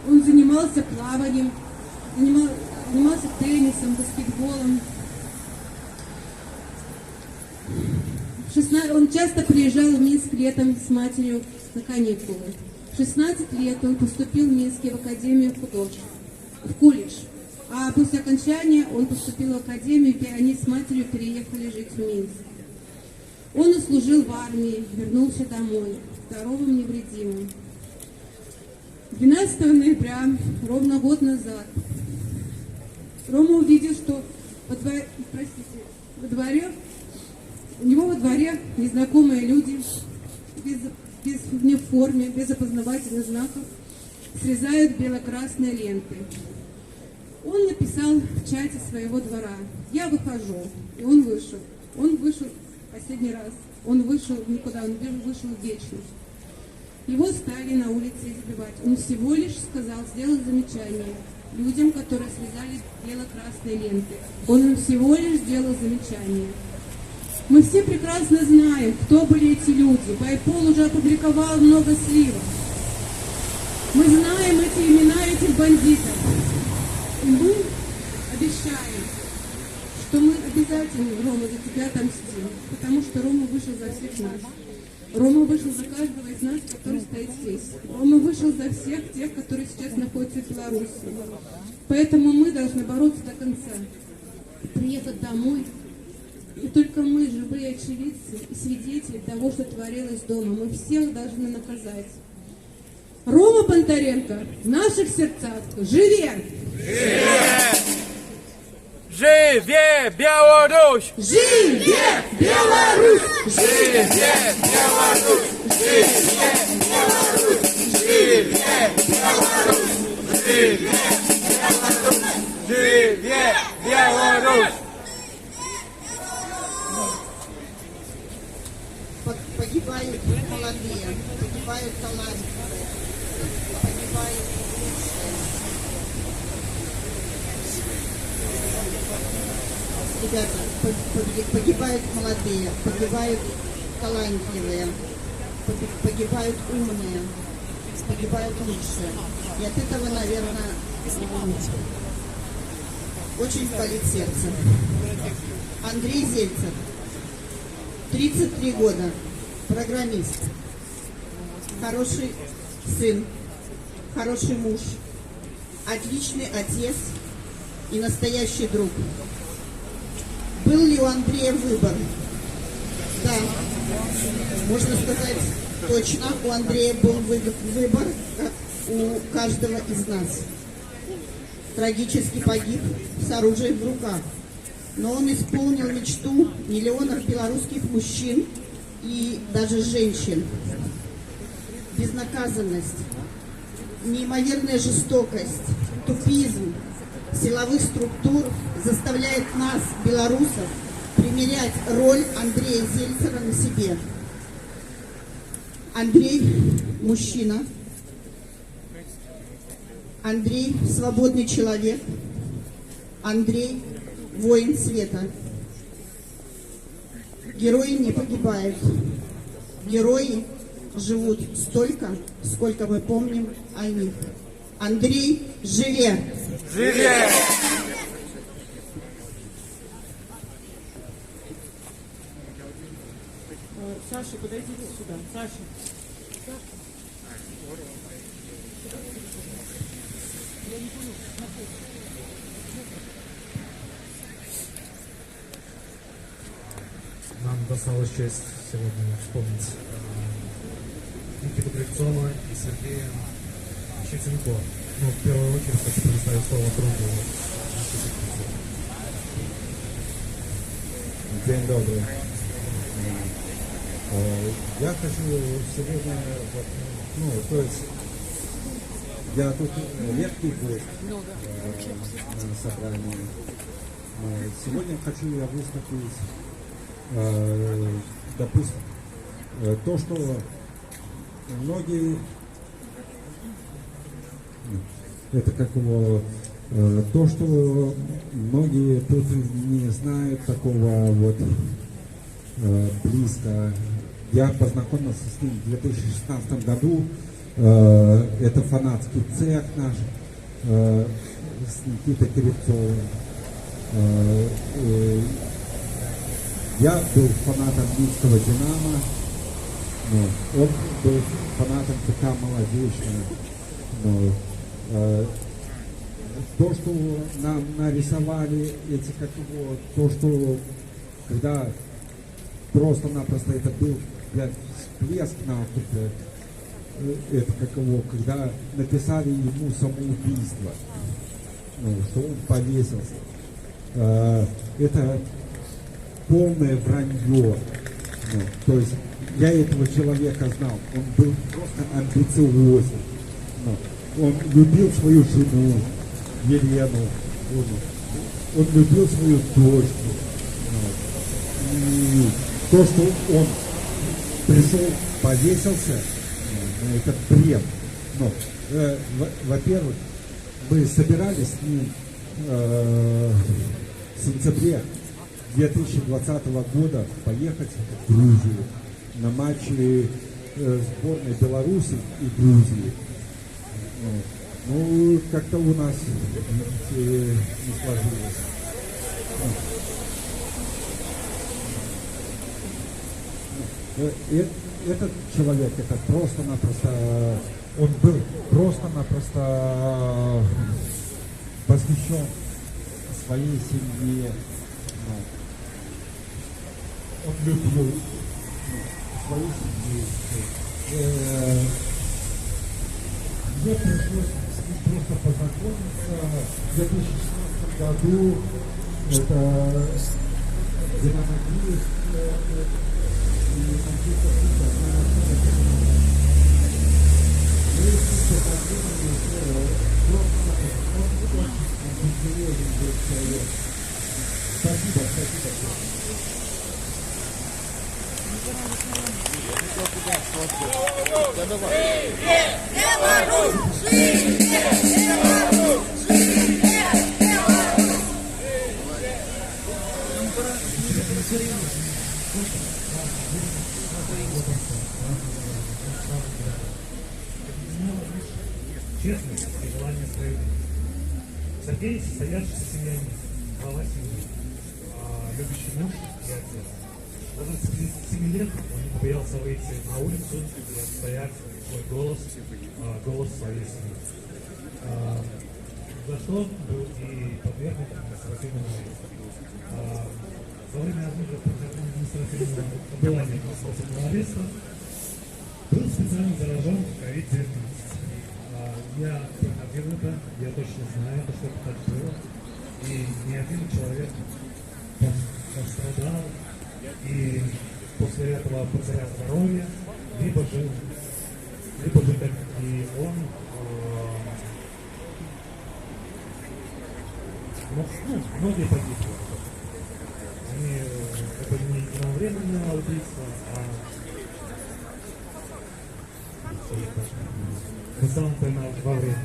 Он занимался плаванием, занимался теннисом, баскетболом. Он часто приезжал в Минск летом с матерью на каникулы. В 16 лет он поступил в Минске в Академию художеств, в колледж. А после окончания он поступил в Академию, и они с матерью переехали жить в Минск. Он служил в армии, вернулся домой, здоровым, невредимым. 12 ноября, ровно год назад, Рома увидел, что у него во дворе незнакомые люди не в форме, без опознавательных знаков, срезают бело-красные ленты. Он написал в чате своего двора: «Я выхожу». И он вышел. Он вышел последний раз. Он вышел никуда, он вышел в вечность. Его стали на улице избивать. Он всего лишь сделал замечание людям, которые срезали бело-красные ленты. Он им всего лишь сделал замечание. Мы все прекрасно знаем, кто были эти люди. Байпол уже опубликовал много сливок. Мы знаем эти имена этих бандитов. И мы обещаем, что мы обязательно, Рома, за тебя отомстим. Потому что Рома вышел за всех нас. Рома вышел за каждого из нас, который стоит здесь. Рома вышел за всех тех, которые сейчас находятся в Беларуси. Поэтому мы должны бороться до конца. Приехать домой. И только мы, живые очевидцы и свидетели того, что творилось дома, мы всех должны наказать. Рома Бондаренко в наших сердцах живее! Живе Беларусь! Живе Беларусь! Живе Беларусь! Живе Беларусь! Живе Беларусь! Живе Беларусь! Живе Беларусь! Погибают молодые, погибают талантливые, погибают лучшие. Ребята, погибают молодые, погибают талантливые, погибают умные, погибают лучшие. И от этого, наверное, очень болит сердце. Андрей Зельцев, 33 года, программист, хороший сын, хороший муж, отличный отец и настоящий друг. Был ли у Андрея выбор? Да, можно сказать точно, у Андрея был выбор, как у каждого из нас. Трагически погиб с оружием в руках. Но он исполнил мечту миллионов белорусских мужчин и даже женщин. Безнаказанность, неимоверная жестокость, тупизм силовых структур заставляет нас, белорусов, примерять роль Андрея Зельцера на себе. Андрей – мужчина. Андрей – свободный человек. Андрей – воин света. Герои не погибают. Герои живут столько, сколько мы помним о них. Андрей, живе! Живе! Саша, подойдите сюда. Саша. Нам досталась честь сегодня вспомнить Никиту Кривцова и Сергея Щетинко. Ну, в первую очередь хочу предоставить слово другу. День добрый. Я хочу сегодня, то есть, я тут редкий гость на собрании. Сегодня хочу я выступить, допустим, то, что многие, это как его, то, что многие тут не знают такого вот близко. Я познакомился с ним в 2016 году. Это фанатский цех наш с Никитой Кривцовым. Я был фанатом Минского «Динамо». Он был фанатом ЦК «Молодечная». То, что нам нарисовали эти, как его, то, что когда просто-напросто это был всплеск науки, это как его, когда написали ему самоубийство, что он повесился. Это полное вранье. То есть я этого человека знал. Он был просто амбициозен. Он любил свою жену Елену. Он любил свою дочку. И то, что он пришел, повесился, это бред. Но, во-первых, мы собирались с ним в сентябре 2020 года поехать в Грузию на матчи сборной Беларуси и Грузии. Ну, как-то у нас не сложилось. Этот человек, это просто-напросто, он был просто-напросто посвящен своей семье. Он любил свою семью. Мне пришлось просто познакомиться. В 2016 году это Динамо Киев и Манчестер Сити основали. Мы с ним познакомились просто очень серьезный был человек. Спасибо, спасибо. Честность и желание справедливости. Сергей — состоявшийся семьянин, глава семьи, любящий муж и отец. В возрасте 37 лет он не боялся выйти на улицу и отстоять свой голос, голос своей семьи. За что был и подвергнут административному аресту. Во время административного отбывания административного ареста был специально заражен COVID-19. Я проходил это, я точно знаю, что это так было. И ни один человек пострадал и после этого потерял здоровье, либо же как и он, многие погибли. Это не единовременное убийство, а на самом-то во время.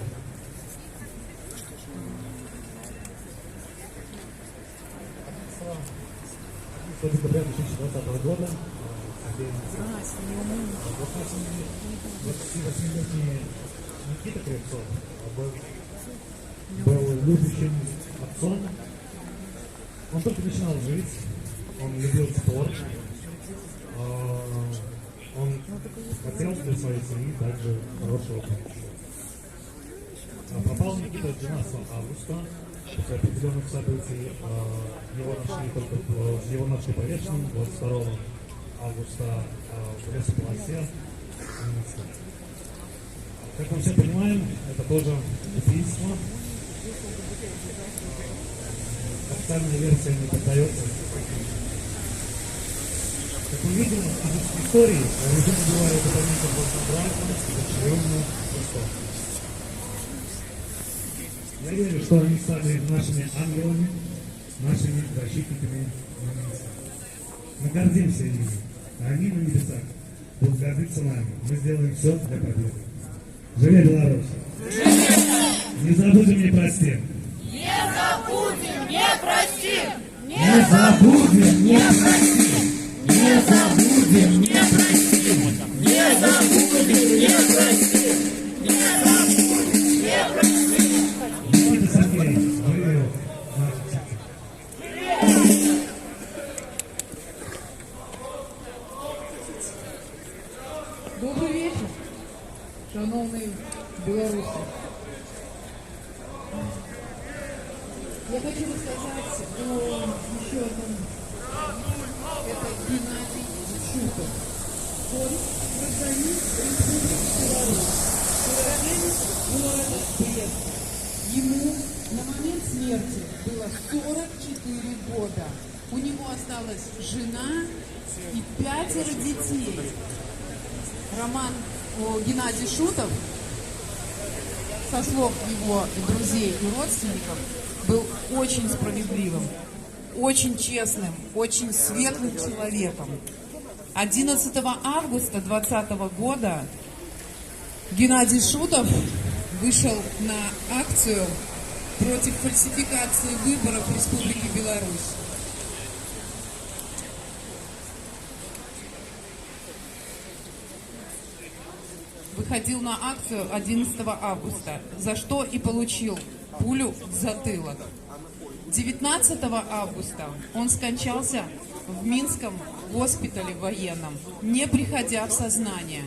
С декабря 2020 года 28-летний Никита Кривцов был любящим отцом. Он только начинал жить, он любил спорт, он хотел для своей семьи также хорошего будущего. Пропал Никита 12 августа. После определенных событий его нашли повешенным 22 августа в лесополосе. Как мы все понимаем, это тоже убийство. Официальная версия не поддается. Как мы видим из истории, режим убивает оппонентов браком, дочерённым Христом. Я верю, что они стали нашими ангелами, нашими защитниками на небесах. Мы гордимся ими, а они на небесах будут гордиться нами. Мы сделаем все для победы. Живи Беларусь! Не забудем, не простим! Не забудем, не простим! Не забудем, не простим! Не забудем, не простим! Не забудем, не простим! Не забудем, не простим! Никита Сергей, вы Добрый вечер, шановные белорусы. Я хочу рассказать о еще одном. Это Геннадий Шутов. Он гражданин Республики Беларусь, уроженец города Бреста. Ему на момент смерти было 44 года. У него осталась жена и 5 детей. Геннадий Шутов, со слов его друзей и родственников, был очень справедливым, очень честным, очень светлым человеком. 11 августа 2020 года Геннадий Шутов вышел на акцию против фальсификации выборов в Республике Беларусь. Выходил на акцию 11 августа, за что и получил пулю в затылок. 19 августа он скончался в Минском госпитале военном, не приходя в сознание.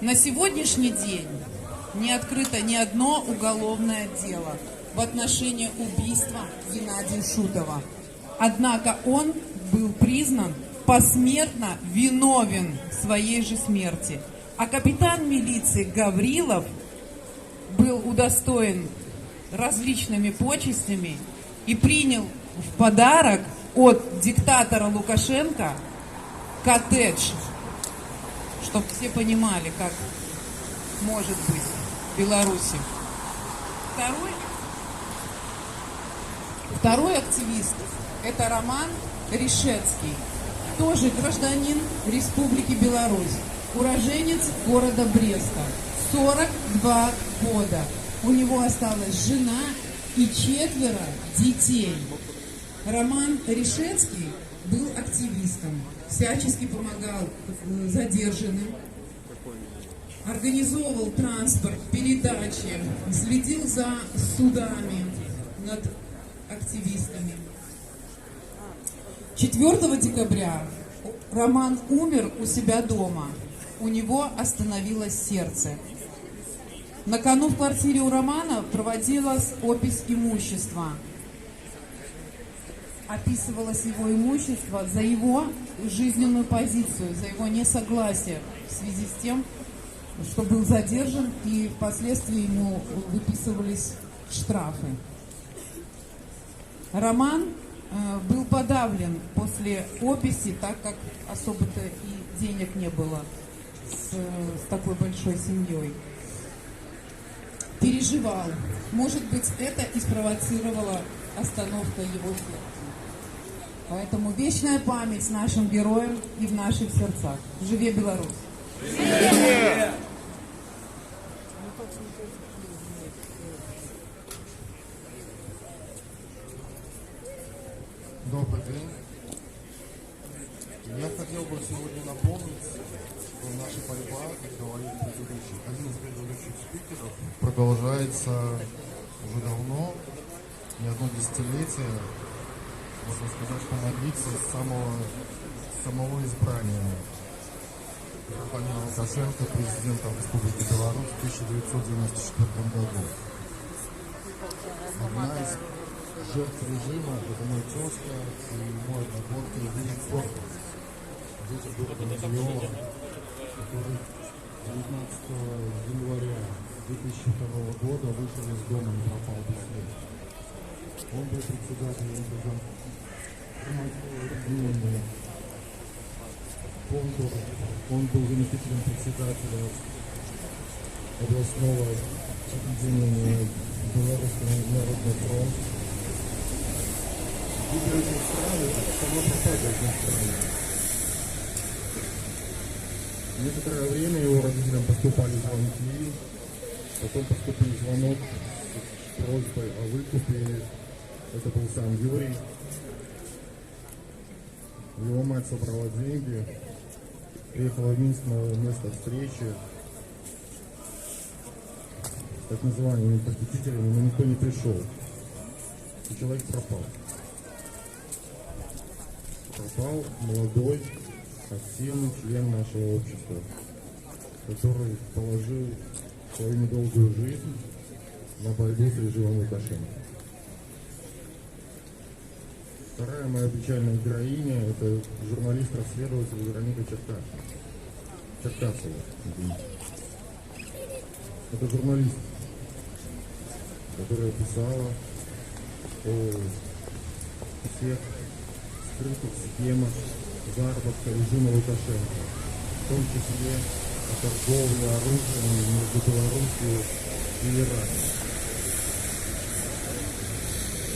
На сегодняшний день не открыто ни одно уголовное дело в отношении убийства Геннадия Шутова. Однако он был признан посмертно виновен в своей же смерти. А капитан милиции Гаврилов был удостоен различными почестями и принял в подарок от диктатора Лукашенко коттедж, чтобы все понимали, как может быть в Беларуси. Второй активист – это Роман Решетский, тоже гражданин Республики Беларусь, уроженец города Бреста, 42 года. У него осталась жена и 4 детей. Роман Решетский был активистом, всячески помогал задержанным, организовывал транспорт, передачи, следил за судами над активистами. 4 декабря Роман умер у себя дома. У него остановилось сердце. На кону в квартире у Романа проводилась опись имущества. Описывалось его имущество за его жизненную позицию, за его несогласие в связи с тем, что был задержан, и впоследствии ему выписывались штрафы. Роман был подавлен после описи, так как особо-то и денег не было с такой большой семьей. Переживал. Может быть, это и спровоцировало остановку его сердца. Поэтому вечная память нашим героям и в наших сердцах. Живе Беларусь! Живе! Добрый день. Я хотел бы сегодня напомнить, что наша борьба, как говорил один из предыдущих спикеров, продолжается уже давно, не одно десятилетие. Можно сказать, что она длится с самого избрания господина Лукашенко президентом Республики Беларусь в 1994 году. Одна из жертв режима — это мой тезка и мой одногодки Юрий Корпус, житель города Мадьева, который 19 января 2002 года вышел из дома и пропал без следа. Он был председателем региона контура, он был заместителем председателя областного объединения Белорусского народного фронта. Выборы этой страны — само пропада этой страны. Некоторое время его родителям поступали звонки, потом поступил звонок с просьбой о выкупе. Это был сам Юрий. Его мать собрала деньги, приехала в Минск на место встречи с так называемыми похитителями, но никто не пришел. И человек пропал. Пропал молодой, активный член нашего общества, который положил свою недолгую жизнь на борьбу с режимом Лукашенко. Вторая моя печальная героиня — это журналист-расследователь Вероника Черкасова. Это журналист, которая писала о всех скрытых схемах заработка режима Лукашенко, в том числе о торговле оружием между Белоруссией и Ираном.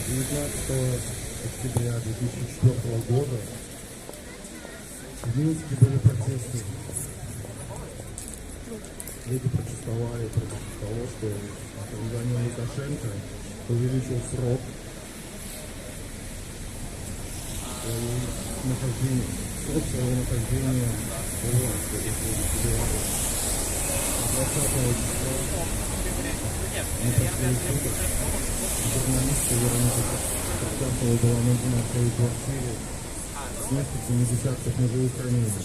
19 октября 2004 года в Минске были протесты. Люди протестовали против того, что гражданин Лукашенко увеличил срок своего нахождения у власти в Республике Беларусь. 20 числа на последний суток журналистка Вероника Черкасова была найдена в своей квартире с несколькими десятков ножевых ранений.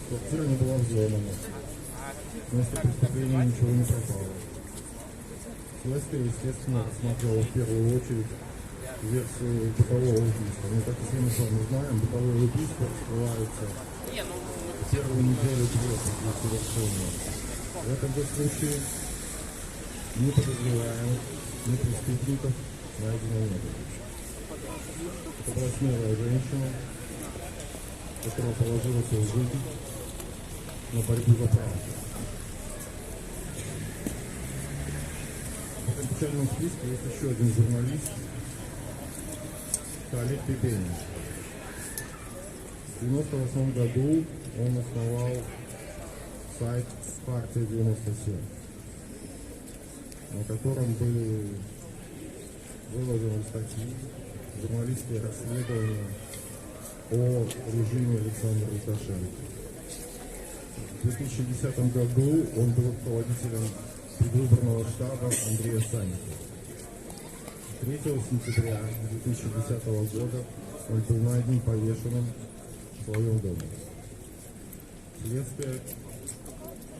Квартира не была взломана. С места преступления ничего не пропало. Следствие, естественно, рассматривало в первую очередь версию бытового убийства. Мы, как все мы с вами знаем, бытовое убийство раскрывается в первую неделю после совершения. В этом же случае не подозреваемых, ни преступников найдено не было. Это была смелая женщина, которая положила свою жизнь на борьбу за правду. В этом печальном списке есть еще один журналист, Олег Пипенин. В 1998 году он основал сайт «Партия 97», на котором были выложены статьи, журналистские расследования о режиме Александра Лукашенко. В 2010 году он был руководителем предвыборного штаба Андрея Санникова. 3 сентября 2010 года он был найден повешенным в своем доме. Следствие,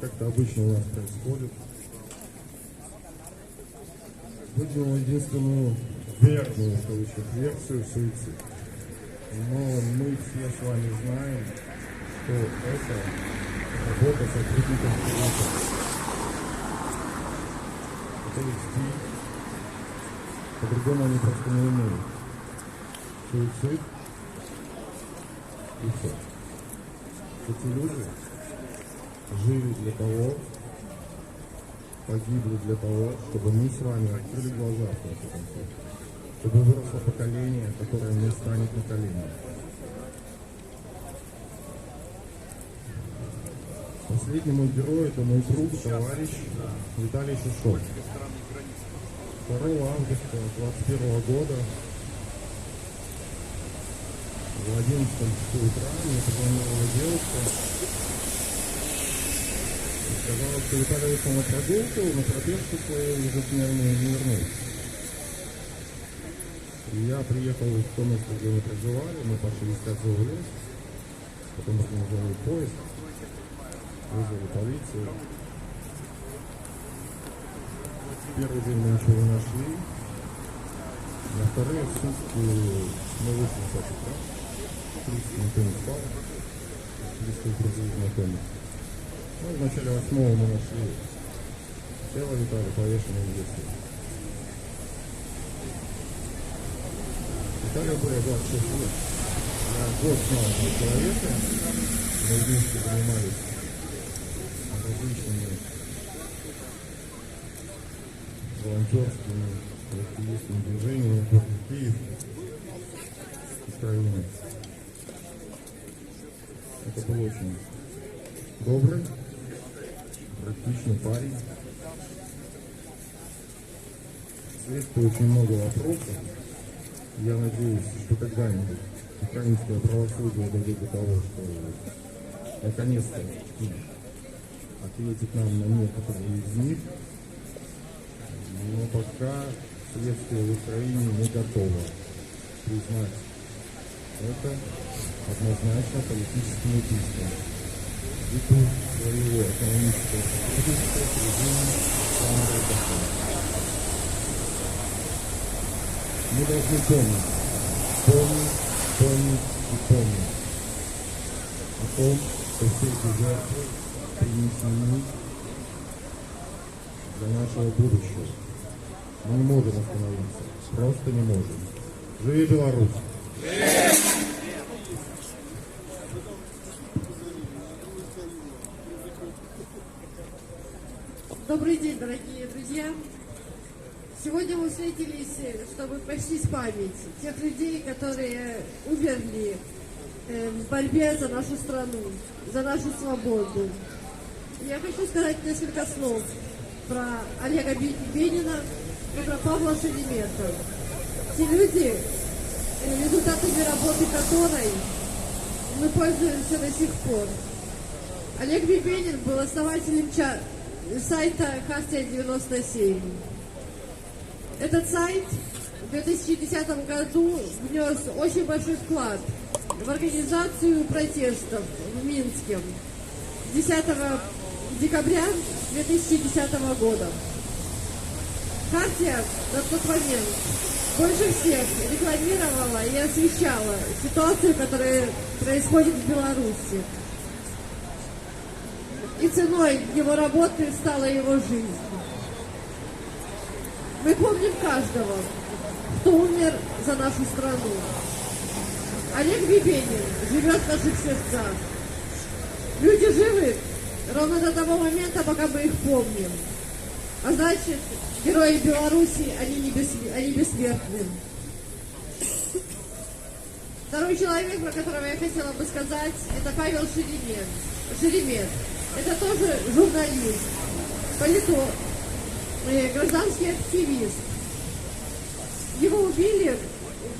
как-то обычно у нас происходит, выдвинул единственную верную, в кавычках, версию — суицид. Но мы все с вами знаем, что это работа сотрудников КГБ. Это их стиль. По-другому они просто не умеют. Суицид и все. Эти люди жили для того, погибли для того, чтобы мы с вами открыли глаза в конце концов. Чтобы выросло поколение, которое не станет на колени. Последний мой герой — это мой друг, товарищ Виталий Шишов. 2 августа 2021 года в 11 часу утра мне позвонила девушка и сказала, что Виталий вышел на прогулку, на пробежку свою ежедневную не вернулся. И я приехал в то место, где мы проживали, мы пошли искать его в лес, потом организовали поиск, вызвали полицию. Первый день мы ничего не нашли. На вторые сутки мы вышли в 5 утра. Никто не спал. Близкие друзья знакомых. Ну, в начале 8-го мы нашли тело Виталия, повешенное в лесу. Виталию было 26 лет. Я год знал этого человека. Мы вместе занимались различными волонтерскими, активистскими движениями в Киев, Украина. Это был очень добрый, практичный парень. Следствие очень много вопросов. Я надеюсь, что когда-нибудь украинское правосудие дойдет до того, что наконец-то ответит нам на некоторые из них. Но пока следствие в Украине не готово признать это однозначно политическим убийством. Ввиду своего экономического режима самого дохода. Мы должны помнить и помнить о том, что все эти жертвы принесены для нашего будущего. Мы не можем остановиться. Просто не можем. Живи Беларусь! Добрый день, дорогие друзья! Сегодня мы встретились, чтобы почтить память тех людей, которые умерли в борьбе за нашу страну, за нашу свободу. Я хочу сказать несколько слов про Олега Бенина и про Павла Шеремета. Те люди, результатами работы которой мы пользуемся до сих пор. Олег Бенин был основателем сайта «Хартия 97». Этот сайт в 2010 году внес очень большой вклад в организацию протестов в Минске 10 декабря 2010 года. Хартия на тот момент больше всех рекламировала и освещала ситуацию, которая происходит в Беларуси. и ценой его работы стала его жизнь. Мы помним каждого, кто умер за нашу страну. Олег Бибенин живет в наших сердцах. Люди живы ровно до того момента, пока мы их помним. А значит, герои Беларуси, они бессмертны. Второй человек, про которого я хотела бы сказать, это Павел Шеремет. Это тоже журналист, политолог, гражданский активист. Его убили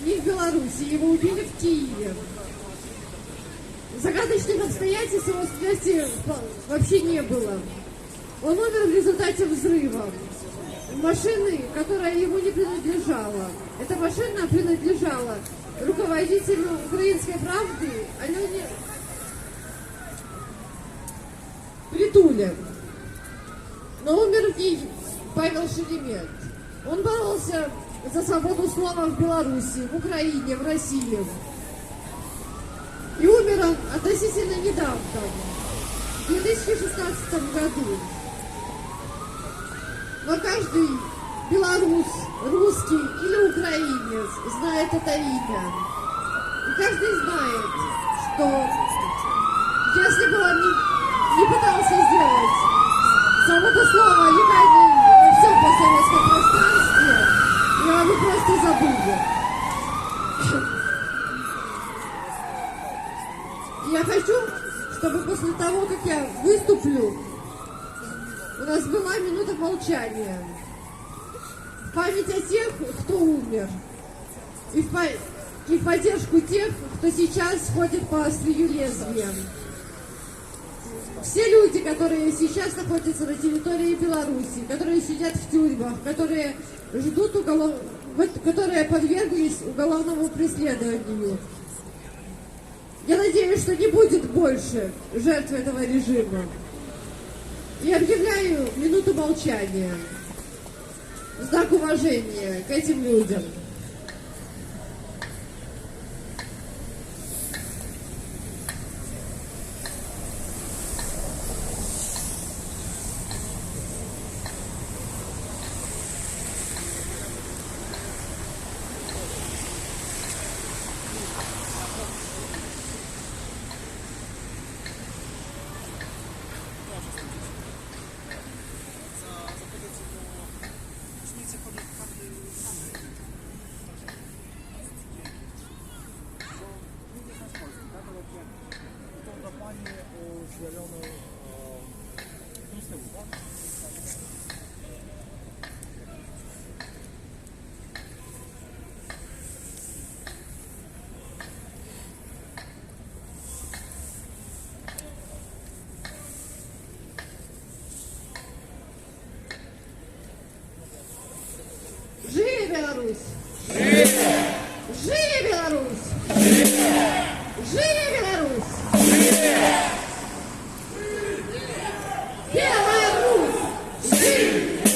не в Беларуси, его убили в Киеве. Загадочных обстоятельств его смерти вообще не было. Он умер в результате взрыва машины, которая ему не принадлежала. Эта машина принадлежала руководителю «Украинской правды» Алене Притуле. Но умер в ней Павел Шеремет. Он боролся за свободу слова в Беларуси, в Украине, в России. И умер он относительно недавно, в 2016 году. Но каждый белорус, русский или украинец знает это имя. И каждый знает, что если бы он не пытался сделать свободу слова легальной во всем постсоветском пространстве, его бы просто забыли. Я хочу, чтобы после того, как я выступлю, у нас была минута молчания в память о тех, кто умер, и в поддержку тех, кто сейчас ходит по острию лезвия. Все люди, которые сейчас находятся на территории Беларуси, которые сидят в тюрьмах, которые ждут которые подверглись уголовному преследованию. Я надеюсь, что не будет больше жертв этого режима. Я объявляю минуту молчания в знак уважения к этим людям. Живи Беларусь! Живи! Живи Беларусь! Живи! Живи Беларусь! Живи! Беларусь! Живи! Беларусь! Живи!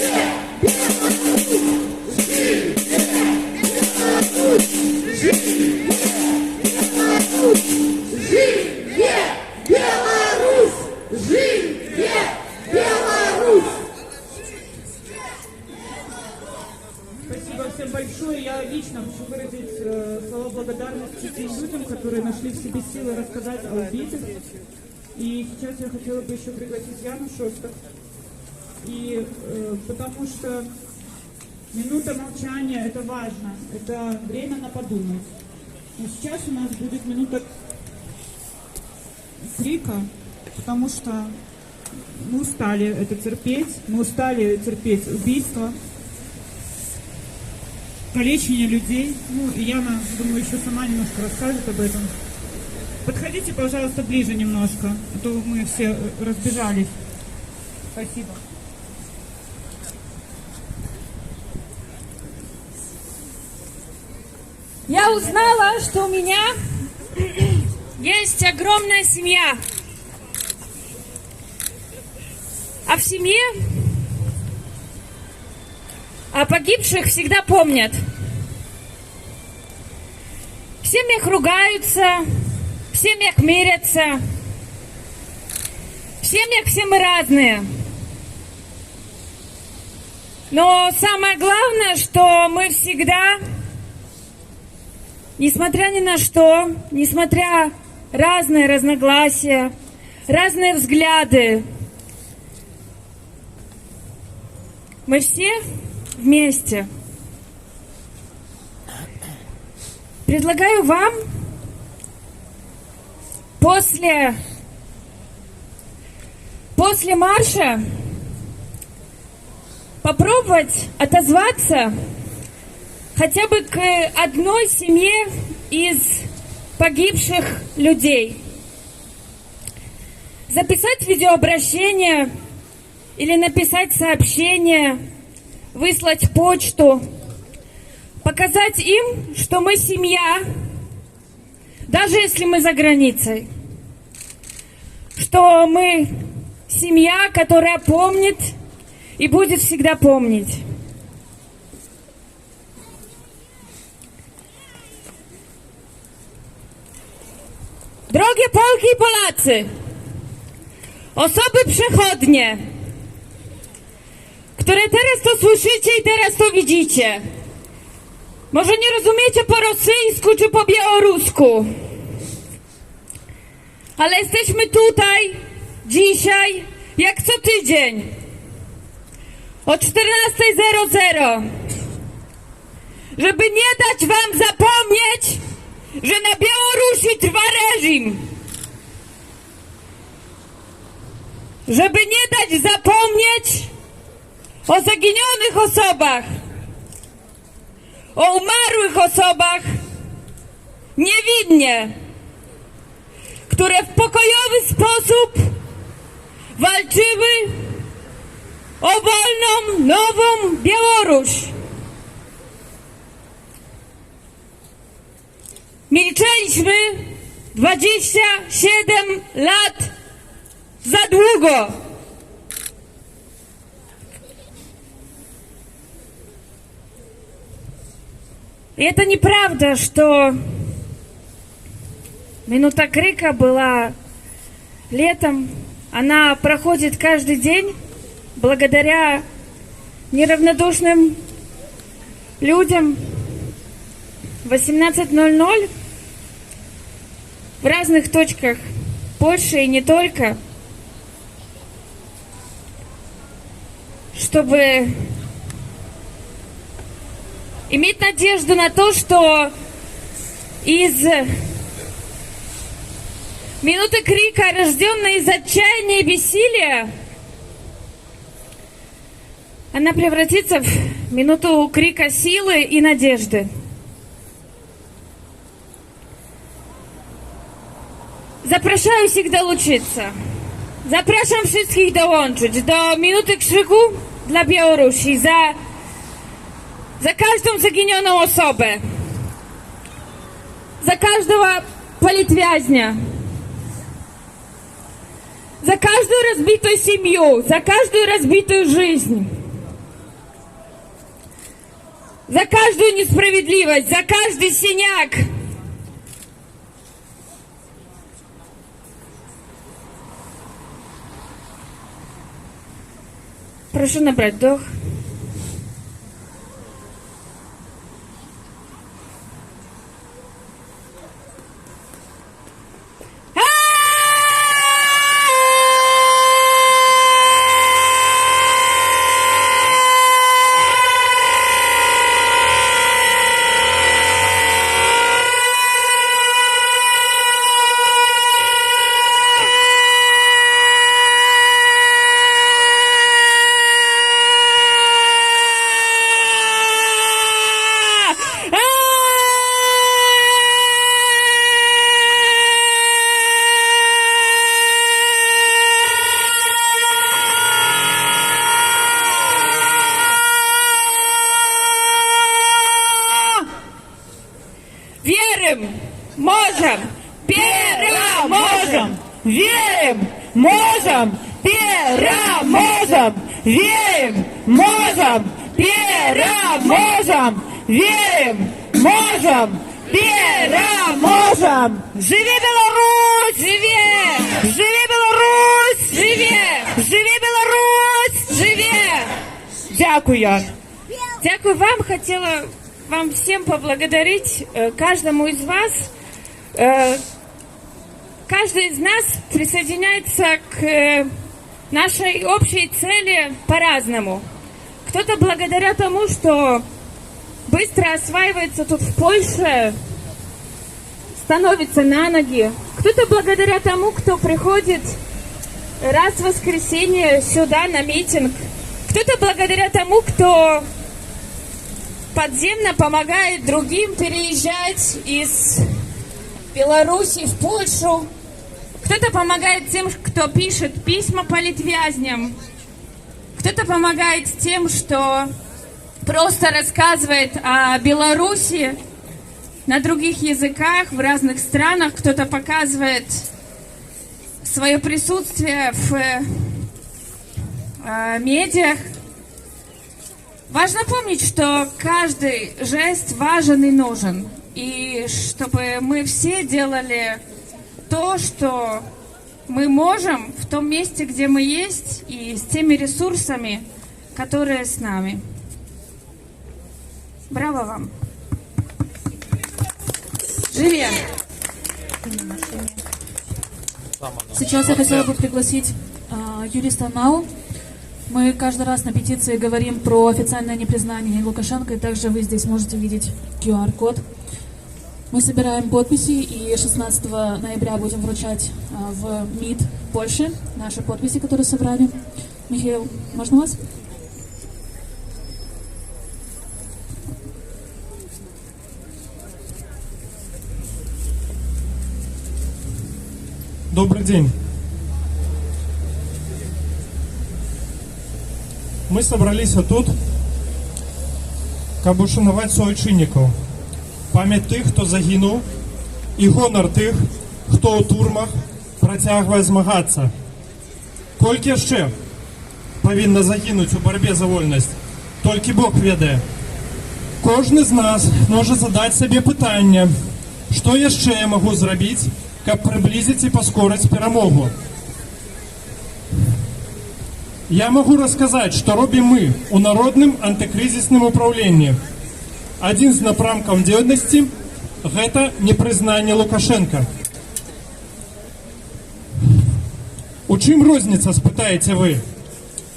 Беларусь! Живи! Беларусь! Живи! Беларусь! Живи! Беларусь! Спасибо всем большое. Я лично хочу выразить слова благодарности тем людям, которые нашли в себе силы рассказать о убитых. И сейчас я хотела бы еще пригласить Яну Шостак. И потому что минута молчания — это важно, это время на подумать. Но сейчас у нас будет минута крика, потому что мы устали это терпеть, мы устали терпеть убийства, калечение людей. Ну, и Яна, думаю, еще сама немножко расскажет об этом. Подходите, пожалуйста, ближе немножко, а то мы все разбежались. Спасибо. Я узнала, что у меня есть огромная семья. А в семье о погибших всегда помнят. В семьях ругаются, в семьях мирятся. В семьях все мы разные. Но самое главное, что мы всегда, несмотря ни на что, несмотря разные разногласия, разные взгляды, мы все вместе. Предлагаю вам после марша попробовать отозваться хотя бы к одной семье из погибших людей. Записать видеообращение или написать сообщение, выслать почту, показать им, что мы семья, даже если мы за границей, что мы семья, которая помнит и будет всегда помнить. Drogie Polki i Polacy, osoby przechodnie, które teraz to słyszycie i teraz to widzicie, może nie rozumiecie po rosyjsku czy po białorusku, ale jesteśmy tutaj dzisiaj jak co tydzień o 14:00, żeby nie dać wam zapomnieć, że na Białorusi trwa reżim. Żeby nie dać zapomnieć o zaginionych osobach, o umarłych osobach niewinnie, które w pokojowy sposób walczyły o wolną, nową Białoruś. Milczeliśmy 27 lat za długo. И это неправда, что минута крика была летом. Она проходит каждый день благодаря неравнодушным людям. В 18:00 в разных точках Польши и не только, чтобы иметь надежду на то, что из минуты крика, рожденной из отчаяния и бессилия, она превратится в минуту крика силы и надежды. Zapraszam wszystkich долучиться. Zapraszam wszystkich dołączyć do minuty krzyku dla Białorusi za każdą zaginioną osobę, za każdego политвязня, за каждую разбитую семью, за каждую разбитую жизнь, за каждую несправедливость, за каждый синяк. Прошу набрать вдох. Верим, можем, переможем. Верим, можем, переможем. Верим, можем, переможем. Верим, можем, переможем. Живи Беларусь! Живи! Живи Беларусь! Живе! Живе Беларусь! Живе! Дякую. Дякую вам. Хотела вам всем поблагодарить, каждому из вас. Каждый из нас присоединяется к нашей общей цели по-разному. Кто-то благодаря тому, что быстро осваивается тут в Польше, становится на ноги. Кто-то благодаря тому, кто приходит раз в воскресенье сюда на митинг. Кто-то благодаря тому, кто подземно помогает другим переезжать из Беларуси в Польшу. Кто-то помогает тем, кто пишет письма политвязням. Кто-то помогает тем, что просто рассказывает о Беларуси на других языках, в разных странах. Кто-то показывает свое присутствие в медиах. Важно помнить, что каждый жест важен и нужен. И чтобы мы все делали то, что мы можем в том месте, где мы есть, и с теми ресурсами, которые с нами. Браво вам! Живи! Сейчас я хотела бы пригласить юриста НАУ. Мы каждый раз на петиции говорим про официальное непризнание Лукашенко, и также вы здесь можете видеть QR-код. Мы собираем подписи, и 16 ноября будем вручать в МИД Польши наши подписи, которые собрали. Михаил, можно вас? Добрый день. Мы собрались тут, каб ушанаваць суайчыннікаў. Памяць тых, хто загінуў, і гонар тых, хто ў турмах працягвае змагацца. Колькі яшчэ павінна загінуць у барбе за вольнасць, толькі Бог ведае. Кожны з нас можа задаць сабе пытанне, што яшчэ я магу зрабіць, каб прыблізіць і паскорыць перамогу. Я могу рассказать, что робим мы у Народным антикризисным управлении. Один из напрамков деятельности – это непризнание Лукашенко. У чым розница, спытаете вы?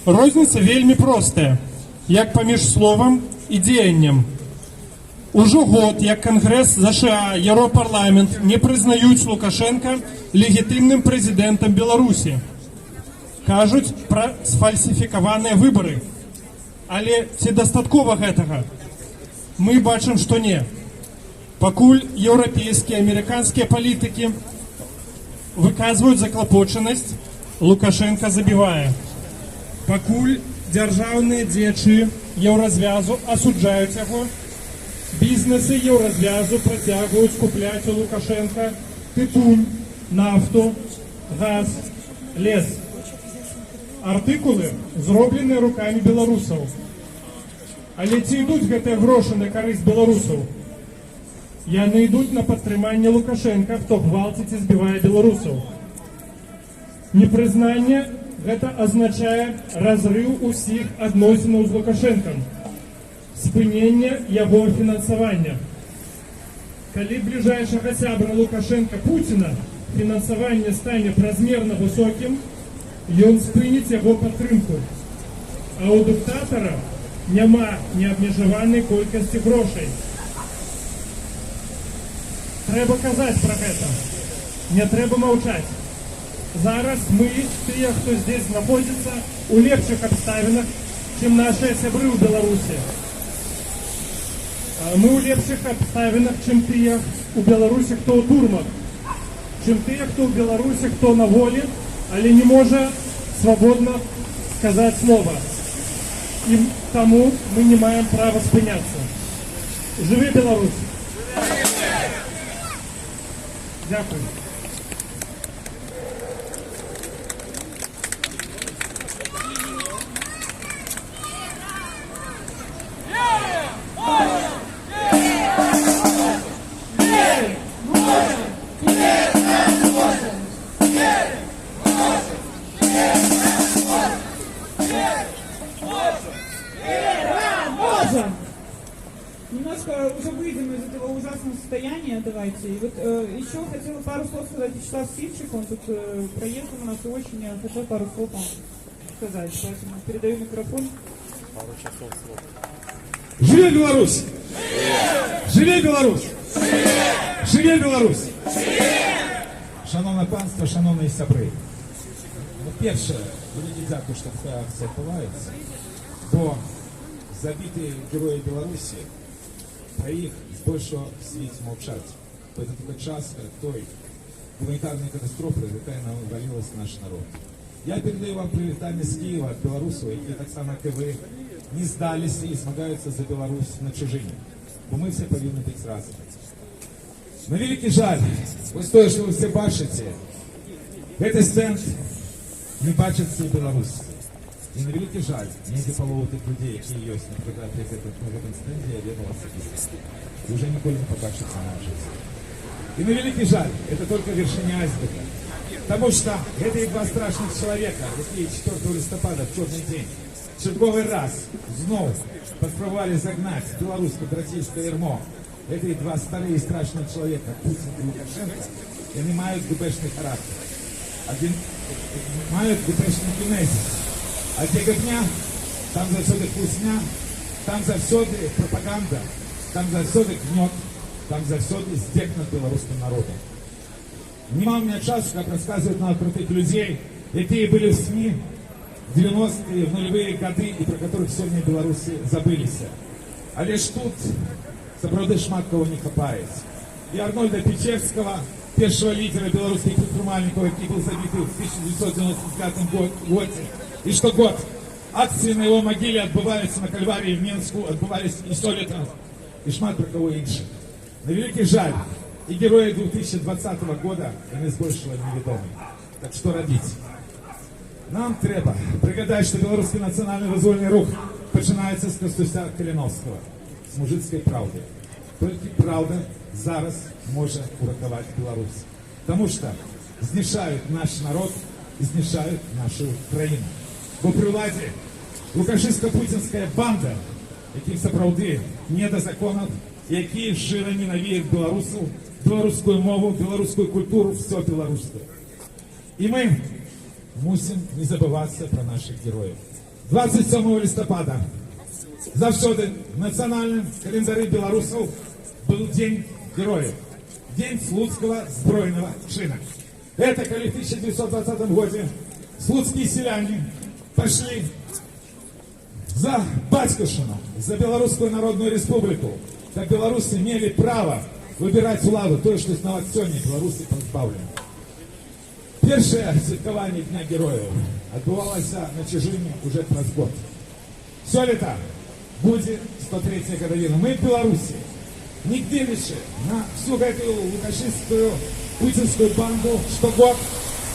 Розница вельми простая, як паміж словом и деянием. Ужо год, як Конгресс США, Європарламент не признают Лукашенко легитимным президентом Беларуси. Кажуць пра сфальсіфікаваныя выбары. Але ці дастаткова гэтага? Мы бачым, што не. Пакуль еўрапейскія, амерыканскія палітыкі выказваюць заклапочанасць, Лукашенко забівае. Пакуль дзяржаўныя дзеячы еўразвязу асуджаюць яго, бізнесы еўразвязу працягваюць купляць у Лукашенко тытунь, нафту, газ, лес. Артыкулы зробленыя рукамі беларусаў. Але ці ідуць гэтыя грошы на карысць беларусаў? Яны ідуць на падтрыманне Лукашенка, хто гвалціць і збівае беларусаў. Непрызнанне гэта азначае разрыў усіх адносінаў з Лукашенкам, спыненне яго фінансавання. Калі бліжэйшага сябра Лукашенка Пуціна фінансаванне стане празмерна высокім, ён спыніць яго падтрымку. А ў дыктатара няма неабмежаванай колькасці грошай. Трэба казаць пра гэта. Не трэба маўчаць. Зараз мы, тыя, хто здесь знаходзіцца, у лепшых абставінах, чым нашыя сябры ў Беларусі. Мы ў лепшых абставінах, чым тыя у Беларусі, хто ў турмах. Чым тыя, хто ў Беларусі, хто на волі, але не можа свободно сказать слово. И тому мы не маем права спыняться. Живи Беларусь! Дякую. Yeah! из этого ужасного состояния, давайте. И вот еще хотела пару слов сказать Вячеслав Сивчик, он тут проехал у нас и очень хотел пару слов вам сказать. Поэтому передаю микрофон. Пару часов срок. Живе Беларусь! Живе Беларусь! Живе Беларусь! Шановне панство, шановні сябри. Ну, перше, велике дякую, що така акція відбувається, бо забиті герої Білорусі, про їх збільшого в світі мовчать. Бо це такий час, як той гуманітарної катастрофи, яка навалилась наш народ. Я передаю вам привітання з Києва, білорусів, які так само, як і ви, не здалися і змагаються за Білорусь на чужині. Бо ми всі повинні бути разом. На великий жаль, ось те, що ви всі бачите, цей стенд не бачать всі білоруси. І на великий жаль, ніде половина тих людей, які є, наприклад, на цьому стенді, я видел особисто. І вже ніколи не побачиться на житті. И на великий жаль, это только вершина айсберга. Потому что эти два страшных человека, какие 4 листопада в черный день, черговый раз снова поспробовали загнать белорусское братейское ярмо. Эти два старые страшные человека, Путин и Лукашенко, они мають ГБшный характер. Один мають ГБшный генезис. А те гопня, там завсёды вкусня, там завсёды пропаганда, там завсёды гнет, там завсёды здек над белорусским народом. Нема у меня часу, как рассказывают нам про тих людей, які были в СМИ в 90-е, в нулевые годы, и про которых сегодня белорусы забылись. Але ж тут, сапраўды, шмат кого не хапаецца. И Арнольда Печерского, первого лидера белорусских предпринимальников, который был забит в 1995 году. И что год акции на его могиле отбываются на Кальварии в Минску, отбывались и Солитов, и шмат про кого інших. На великий жаль, и герои 2020 года, они збольшого невідомі. Так что робити? Нам треба пригадати, що білоруський національний визвольний рух починається з Костуся Каліновського, з мужицької правди. Тільки правда зараз може урятувати Білорусь. Тому що знішають наш народ і знішають нашу країну. Бо при владі лукашистсько-путінська банда, яким сапраўды не до законів, які щиро ненавидять білорусів, білоруську мову, білоруську культуру, все білоруське. І ми мусим не забываться про наших героев. 27 листопада завсёды в национальном календаре белорусов был День героев. День Слуцкого збройного чина. Это когда в 1920 году слуцкие селяне пошли за батькушину, за Белорусскую Народную Республику. Так белорусы имели право выбирать владу, то, что основать сегодня белорусы позбавлены. Першее святкування Дня Героїв відбувалося на чужині уже праз год. Сёлета буде 103-я годовщина. Мы в Беларуси нигде лишь на всю эту лукашистскую путинскую банду что год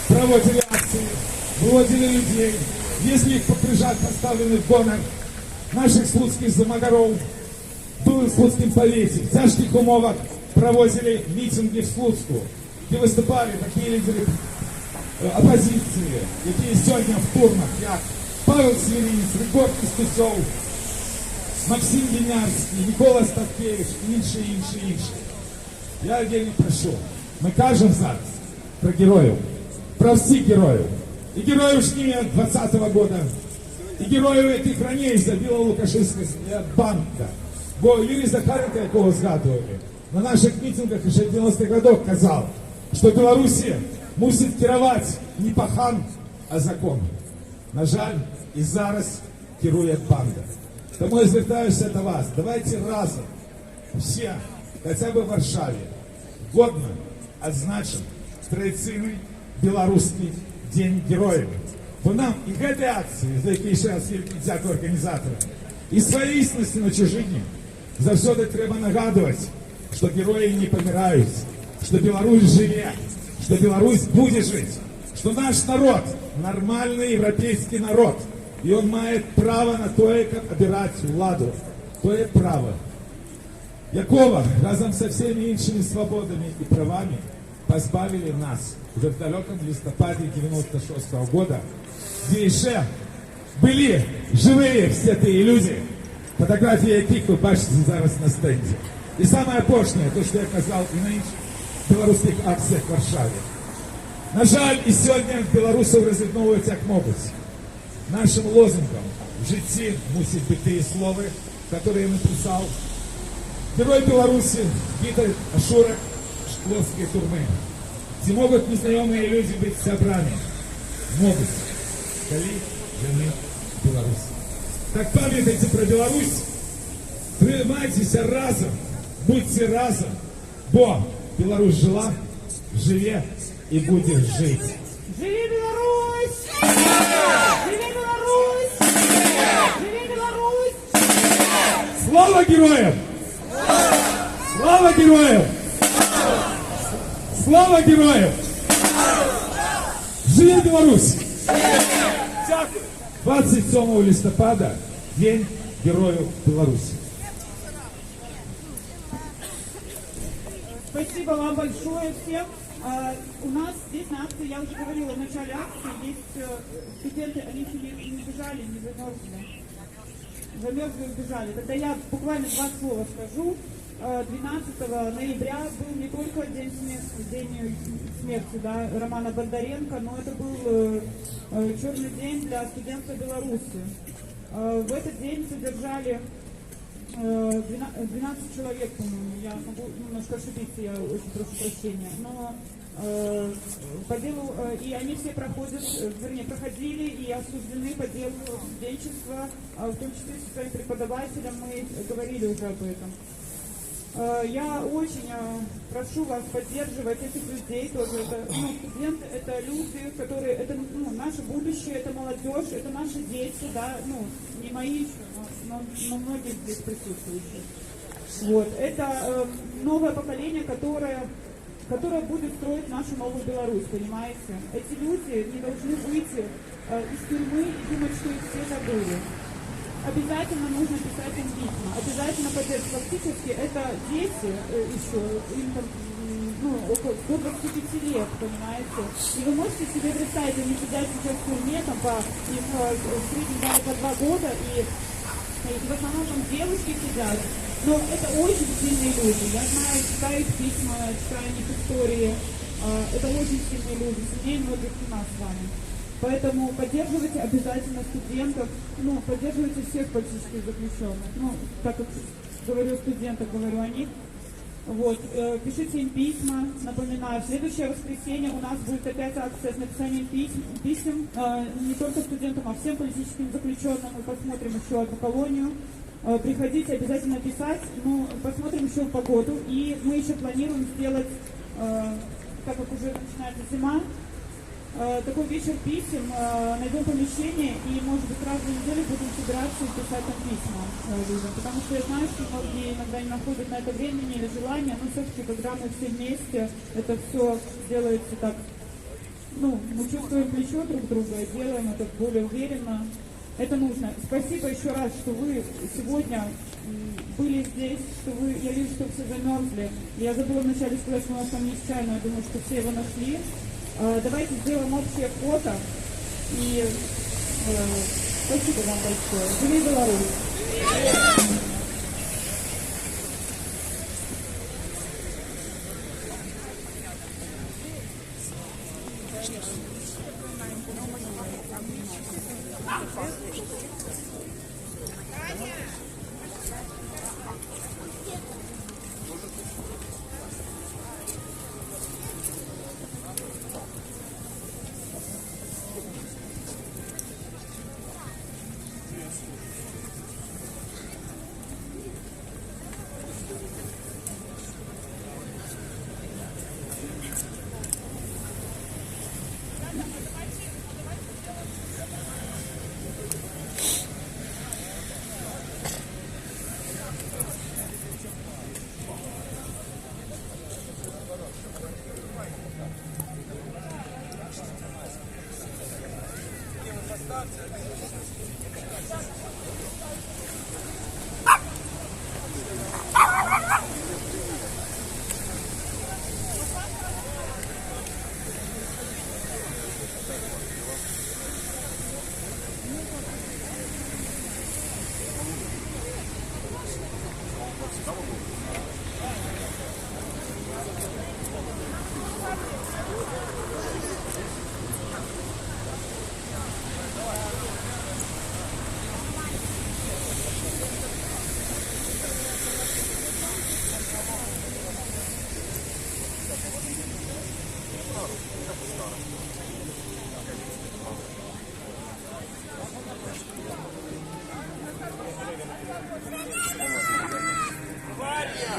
проводили акции, выводили людей, если их поприжать поставлены в гонор наших слуцких замагаров, были в Слуцком повете, в тяжких умовах проводили митинги в Слуцку, где выступали такие лидеры оппозиции, які сьогодні в турнах, як Павел Свиринец, Григорій Костусов, Максим Вінярський, Микола Ставкевич, інші. Я вельми прошу, ми кажемо зараз про героїв, про всіх героїв. І героїв жнивня 20-го года, і героїв, яких раніше забила лукашистська банда. Бо Юрій Захаренко, якого згадували, на наших мітингах ще 90-х годах казав, що Білорусі мусить керувати не пахан, а закон. На жаль, і зараз керує банда. Тому я звертаюся до вас. Давайте разом, всі, хоча б в Варшаві, годно відзначимо традиційний білоруський День Героїв. Бо нам і цієї акції, за які ще раз дякую організаторам, і своєї істинності на чужині, завжди треба нагадувати, що герої не помирають, що Білорусь живе, что Беларусь будет жить, что наш народ нормальный европейский народ, и он имеет право на то, как обирать владу, то есть право, якого разом со всеми іншими свободами и правами позбавили нас уже в далеком листопаде 96-го года, где еще были живые все те люди, фотографии яких вы бачите зараз на стенде. И самое пошлое, то, что я казал и на белорусских акциях в Варшаве. На жаль, і сьогодні білорусів роз'єдновують як можуть. Нашим лозунгом в житті мусять бути ті слова, які я написав. Герой Беларуси Виталий Ашурак, Шкловские турмы. Где могут незнакомые люди быть собраны? Могут. Коли жили Беларусь. Так памятайте про Беларусь. Тримайтеся разом. Будьте разом. Бо Беларусь жила, живе и будет жить. Живи Беларусь! Живи Беларусь! Живи Беларусь! Слава героям! Слава героям! Слава героям! Живи Беларусь! 27 листопада День Героев Беларуси. Спасибо вам большое всем. У нас здесь на акции, я уже говорила в начале акции, есть студенты, они еще не бежали, не замерзли. Замерзли и убежали. Тогда я буквально 2 слова скажу. 12 ноября был не только день смерти да, Романа Бондаренко, но это был черный день для студентов Беларуси. В этот день задержали 12 человек, по-моему, я могу немножко ошибиться, я очень прошу прощения, но по делу, и они все проходят, вернее, проходили и осуждены по делу студенчества, в том числе со своим преподавателем, мы говорили уже об этом. Я очень прошу вас поддерживать этих людей тоже. Это, студенты, это люди, которые, это наше будущее, это молодежь, это наши дети, да, не мои еще, но многие здесь присутствующие. Вот, это новое поколение, которое будет строить нашу новую Беларусь, понимаете? Эти люди не должны выйти из тюрьмы и думать, что их все забыли. Обязательно нужно писать им письма, обязательно поддерживать. Фактически это дети еще, им там, до 25 лет, понимаете. И вы можете себе представить, они сидят сейчас в тюрьме, там, им в среднем дали по 2 года, и в основном там девушки сидят. Но это очень сильные люди. Я знаю, читаю их письма, читаю их истории. Это очень сильные люди, сильнее многих у нас с вами. Поэтому поддерживайте обязательно студентов, поддерживайте всех политических заключенных. Так как говорю о студентах, говорю о них. Вот, пишите им письма, напоминаю, в следующее воскресенье у нас будет опять акция с написанием писем, не только студентам, а всем политическим заключенным. Мы посмотрим еще одну колонию. Приходите, обязательно писать, посмотрим еще погоду. И мы еще планируем сделать, так как уже начинается зима, такой вечер писем, найдем помещение и, может быть, раз в неделю будем собираться и писать там письма людям. Потому что я знаю, что многие иногда не находят на это времени или желания, но все-таки, когда мы все вместе, это все делается так, мы чувствуем плечо друг друга и делаем это более уверенно. Это нужно. Спасибо еще раз, что вы сегодня были здесь, что я вижу, что все замерзли. Я забыла вначале сказать, что у нас там есть чай, но я думаю, что все его нашли. Давайте сделаем общее фото. И спасибо вам большое. Живи Беларусь!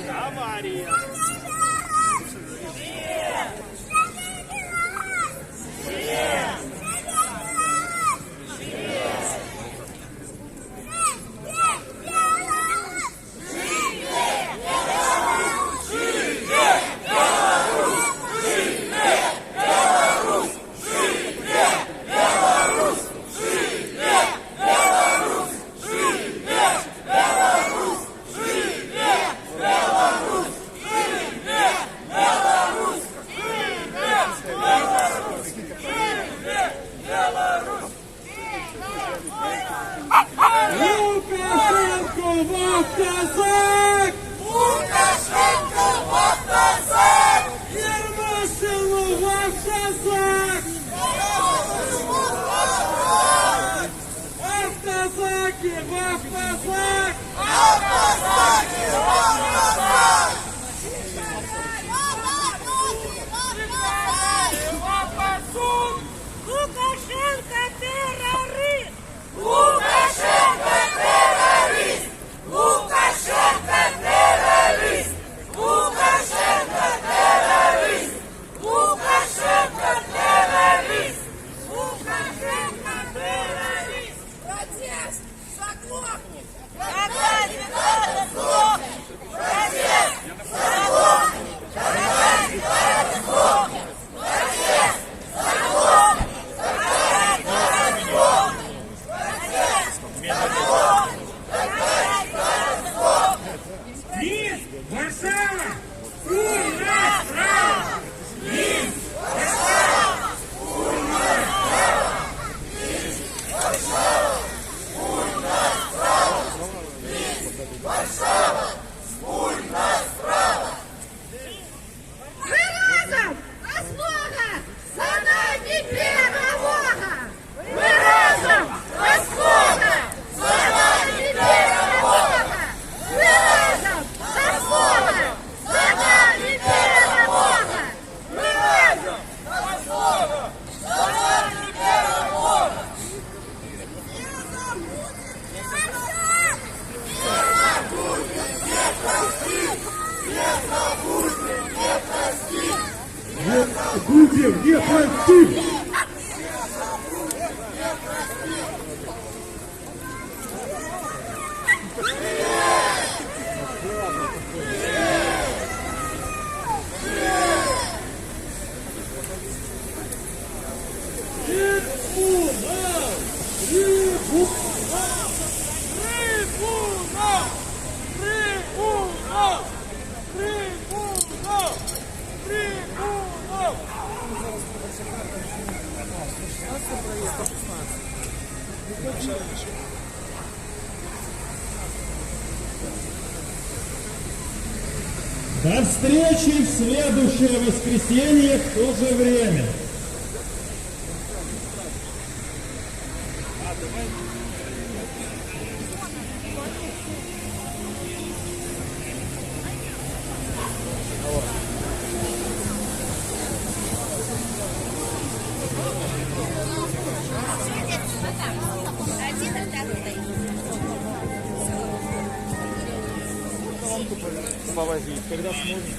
Авария! Лукашенко вот казак! Лукашенко вот казак! Ермошину вот казак! Автозаки вот казак! Автозаки вот казак! Лукашенко террорист! Лукашенко террорист! Лукашенко террорист! Лукашенко террорист! Лукашенко террорист! Лукашенко террорист! Протест! Заглохни! Когда диктатор сдохнет! Протест! Заглохни! Когда диктатор сдохнет! Протест! Заглохни! Минск! Варшава! Ура! Право! Минск! Варшава! Ура! Право! Минск! Варшава! Ура! Право! Минск! Варшава! Ура! Право! Мы разом! Ослуга! За нами перемога! Мы разом! Ослуга! За нами перемога! Мы разом! Ослуга! За нами перемога! Мы разом! Ослуга! За нами перемога! Не забудем, не простим! Не забудем, не простим! Не забудем, не простим! До встречи в следующее воскресенье в то же время. Повозить, когда сможете.